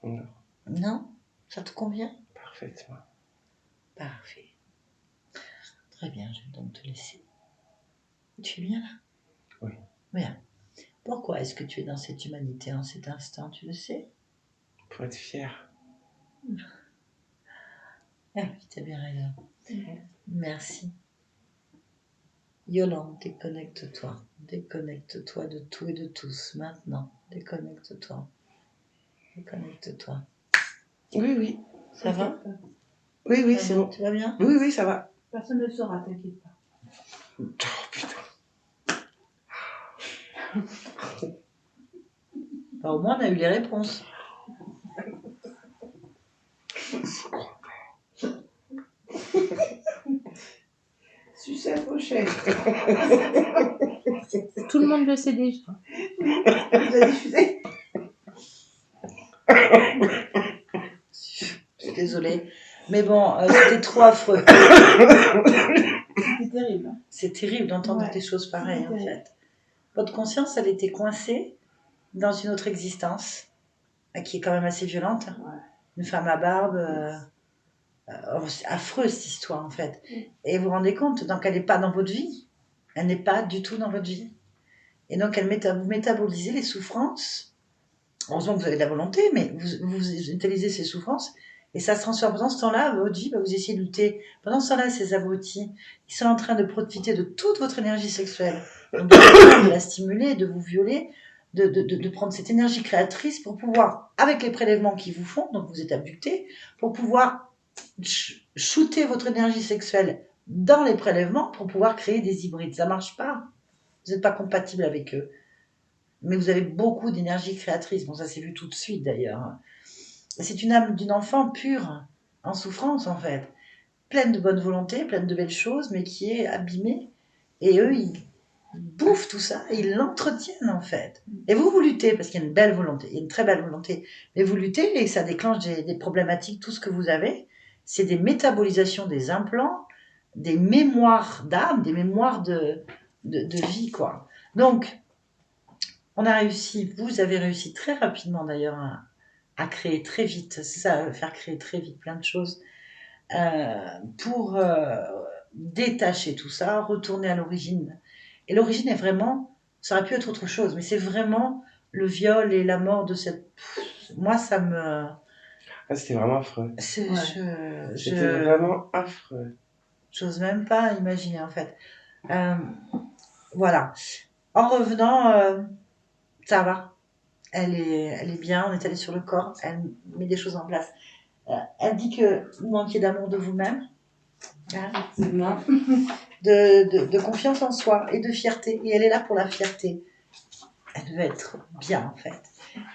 Non. Non? Ça te convient? Parfaitement. Parfait. Très bien, je vais donc te laisser. Tu es bien là? Oui. Bien. Pourquoi est-ce que tu es dans cette humanité en cet instant, tu le sais? Pour être fier. Ah oui, tu as bien raison. Merci. Yolande, déconnecte-toi. Déconnecte-toi de tout et de tous, maintenant. Déconnecte-toi. Déconnecte-toi. Oui, oui. Ça va? Oui, oui, c'est bon. Tu vas bien? Oui, oui, ça va. Personne ne le saura, t'inquiète pas. Oh, putain. Bah, au moins, on a eu les réponses. Sucette aux chaises. Tout le monde le sait déjà. Vous avez diffusé? Je suis désolée. Mais bon, c'était trop affreux. C'était terrible. C'est terrible d'entendre Ouais, des choses pareilles, en c'était fait. votre conscience, elle était coincée dans une autre existence, qui est quand même assez violente. Ouais. Une femme à barbe, c'est affreux cette histoire en fait. Et vous vous rendez compte, donc elle n'est pas dans votre vie. Elle n'est pas du tout dans votre vie. Et donc elle vous métabolisez les souffrances. Heureusement que vous avez de la volonté, mais vous utilisez ces souffrances et ça se transforme. Pendant ce temps-là, votre vie, vous essayez de lutter. Pendant ce temps-là, ces abrutis, ils sont en train de profiter de toute votre énergie sexuelle, donc de la stimuler, de vous violer, de prendre cette énergie créatrice pour pouvoir, avec les prélèvements qu'ils vous font, donc vous êtes abducté, pour pouvoir shooter votre énergie sexuelle dans les prélèvements pour pouvoir créer des hybrides. Ça marche pas. Vous n'êtes pas compatible avec eux. Mais vous avez beaucoup d'énergie créatrice. Bon, ça s'est vu tout de suite d'ailleurs. C'est une âme d'une enfant pure, en souffrance en fait, pleine de bonne volonté, pleine de belles choses, mais qui est abîmée. Et eux, ils bouffent tout ça, et ils l'entretiennent en fait. Et vous luttez, parce qu'il y a une belle volonté, il y a une très belle volonté. Mais vous luttez et ça déclenche des problématiques, tout ce que vous avez. C'est des métabolisations des implants, des mémoires d'âme, des mémoires de vie, quoi. Donc, on a réussi, vous avez réussi très rapidement d'ailleurs à créer très vite, c'est ça, faire créer très vite plein de choses pour détacher tout ça, retourner à l'origine. Et l'origine est vraiment, ça aurait pu être autre chose, mais c'est vraiment le viol et la mort de cette... Moi, ça me... Ah, c'était vraiment affreux. Ouais. C'était vraiment affreux. J'ose même pas imaginer en fait. Voilà. En revenant, ça va. Elle est bien, on est allé sur le corps, elle met des choses en place. Elle dit que vous manquiez d'amour de vous-même, hein, Effectivement. de confiance en soi et de fierté. Et elle est là pour la fierté. Elle veut être bien en fait.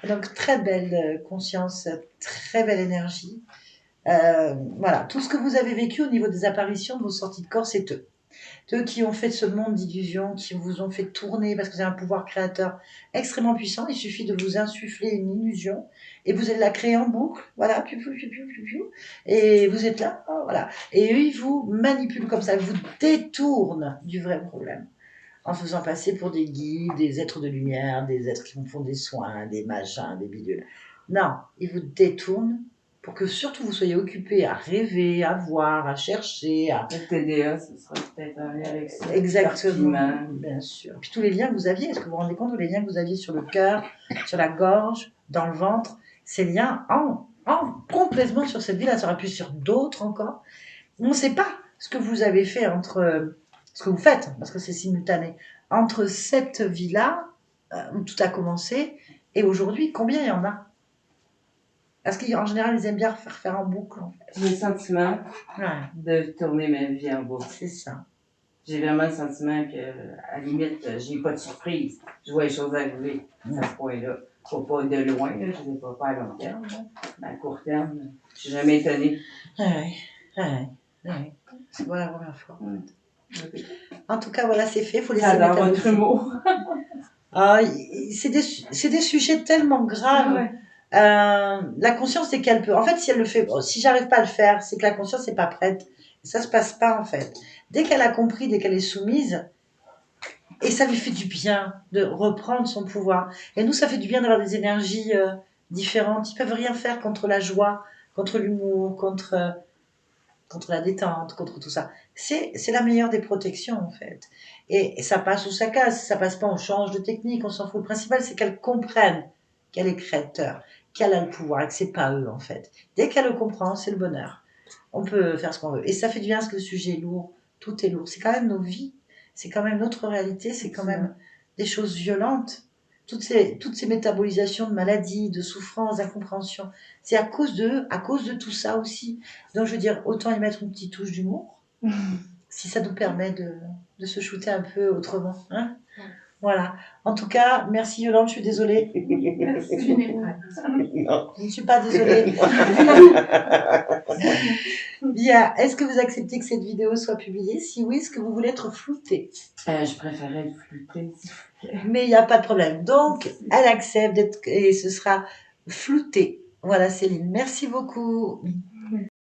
Et donc très belle conscience, très belle énergie. Voilà, tout ce que vous avez vécu au niveau des apparitions de vos sorties de corps, c'est eux. Eux qui ont fait ce monde d'illusions, qui vous ont fait tourner parce que vous avez un pouvoir créateur extrêmement puissant. Il suffit de vous insuffler une illusion et vous allez la créer en boucle. Voilà, et vous êtes là. Oh, voilà. Et eux, ils vous manipulent comme ça, ils vous détournent du vrai problème en faisant passer pour des guides, des êtres de lumière, des êtres qui vous font des soins, des machins, des bidules. Non, ils vous détournent pour que surtout vous soyez occupés à rêver, à voir, à chercher, à... Le TDA, ce sera peut-être un lien avec ça. Exactement, bien sûr. Puis tous les liens que vous aviez, est-ce que vous vous rendez compte de les liens que vous aviez sur le cœur, sur la gorge, dans le ventre, ces liens complètement sur cette vie-là, ça aurait pu sur d'autres encore. On ne sait pas ce que vous avez fait entre, ce que vous faites, parce que c'est simultané, entre cette vie-là, où tout a commencé, et aujourd'hui, combien il y en a? Parce qu'en général, ils aiment bien faire en boucle, en fait. J'ai le sentiment Ouais, de tourner ma vie en boucle. c'est ça. J'ai vraiment le sentiment que, à la limite, j'ai pas de surprise. Je vois les choses arriver à ce point-là. Pas de loin, là, je ne sais pas à long terme, là. Mais à court terme, je suis jamais étonnée. Ouais. C'est pas la première fois. En tout cas, voilà, c'est fait. Il faut laisser J'adore mettre votre humour. Ah, c'est des sujets tellement graves. Ouais. La conscience, c'est qu'elle peut. En fait, si elle le fait, si j'arrive pas à le faire, c'est que la conscience n'est pas prête. Ça se passe pas, en fait. Dès qu'elle a compris, dès qu'elle est soumise, et ça lui fait du bien de reprendre son pouvoir. Et nous, ça fait du bien d'avoir des énergies différentes. Ils peuvent rien faire contre la joie, contre l'humour, contre la détente, contre tout ça. C'est la meilleure des protections, en fait. Et ça passe ou ça casse. Ça passe pas, on change de technique, on s'en fout. Le principal, c'est qu'elle comprenne qu'elle est créateur, qu'elle a le pouvoir et que c'est pas eux, en fait. Dès qu'elle le comprend, c'est le bonheur. On peut faire ce qu'on veut. Et ça fait du bien parce que le sujet est lourd. Tout est lourd. C'est quand même nos vies. C'est quand même notre réalité. C'est quand même des choses violentes. Toutes ces métabolisations de maladies, de souffrances, d'incompréhension, c'est à cause de tout ça aussi. Donc je veux dire, autant y mettre une petite touche d'humour, si ça nous permet de se shooter un peu autrement. Hein, voilà. En tout cas, merci Yolande, je suis désolée. Tu n'es pas. Non. Je ne suis pas désolée. Bien, est-ce que vous acceptez que cette vidéo soit publiée? Si oui, est-ce que vous voulez être flouté? Je préférais le flouter. Mais il n'y a pas de problème. Donc, elle accepte et ce sera flouté. Voilà Céline, merci beaucoup.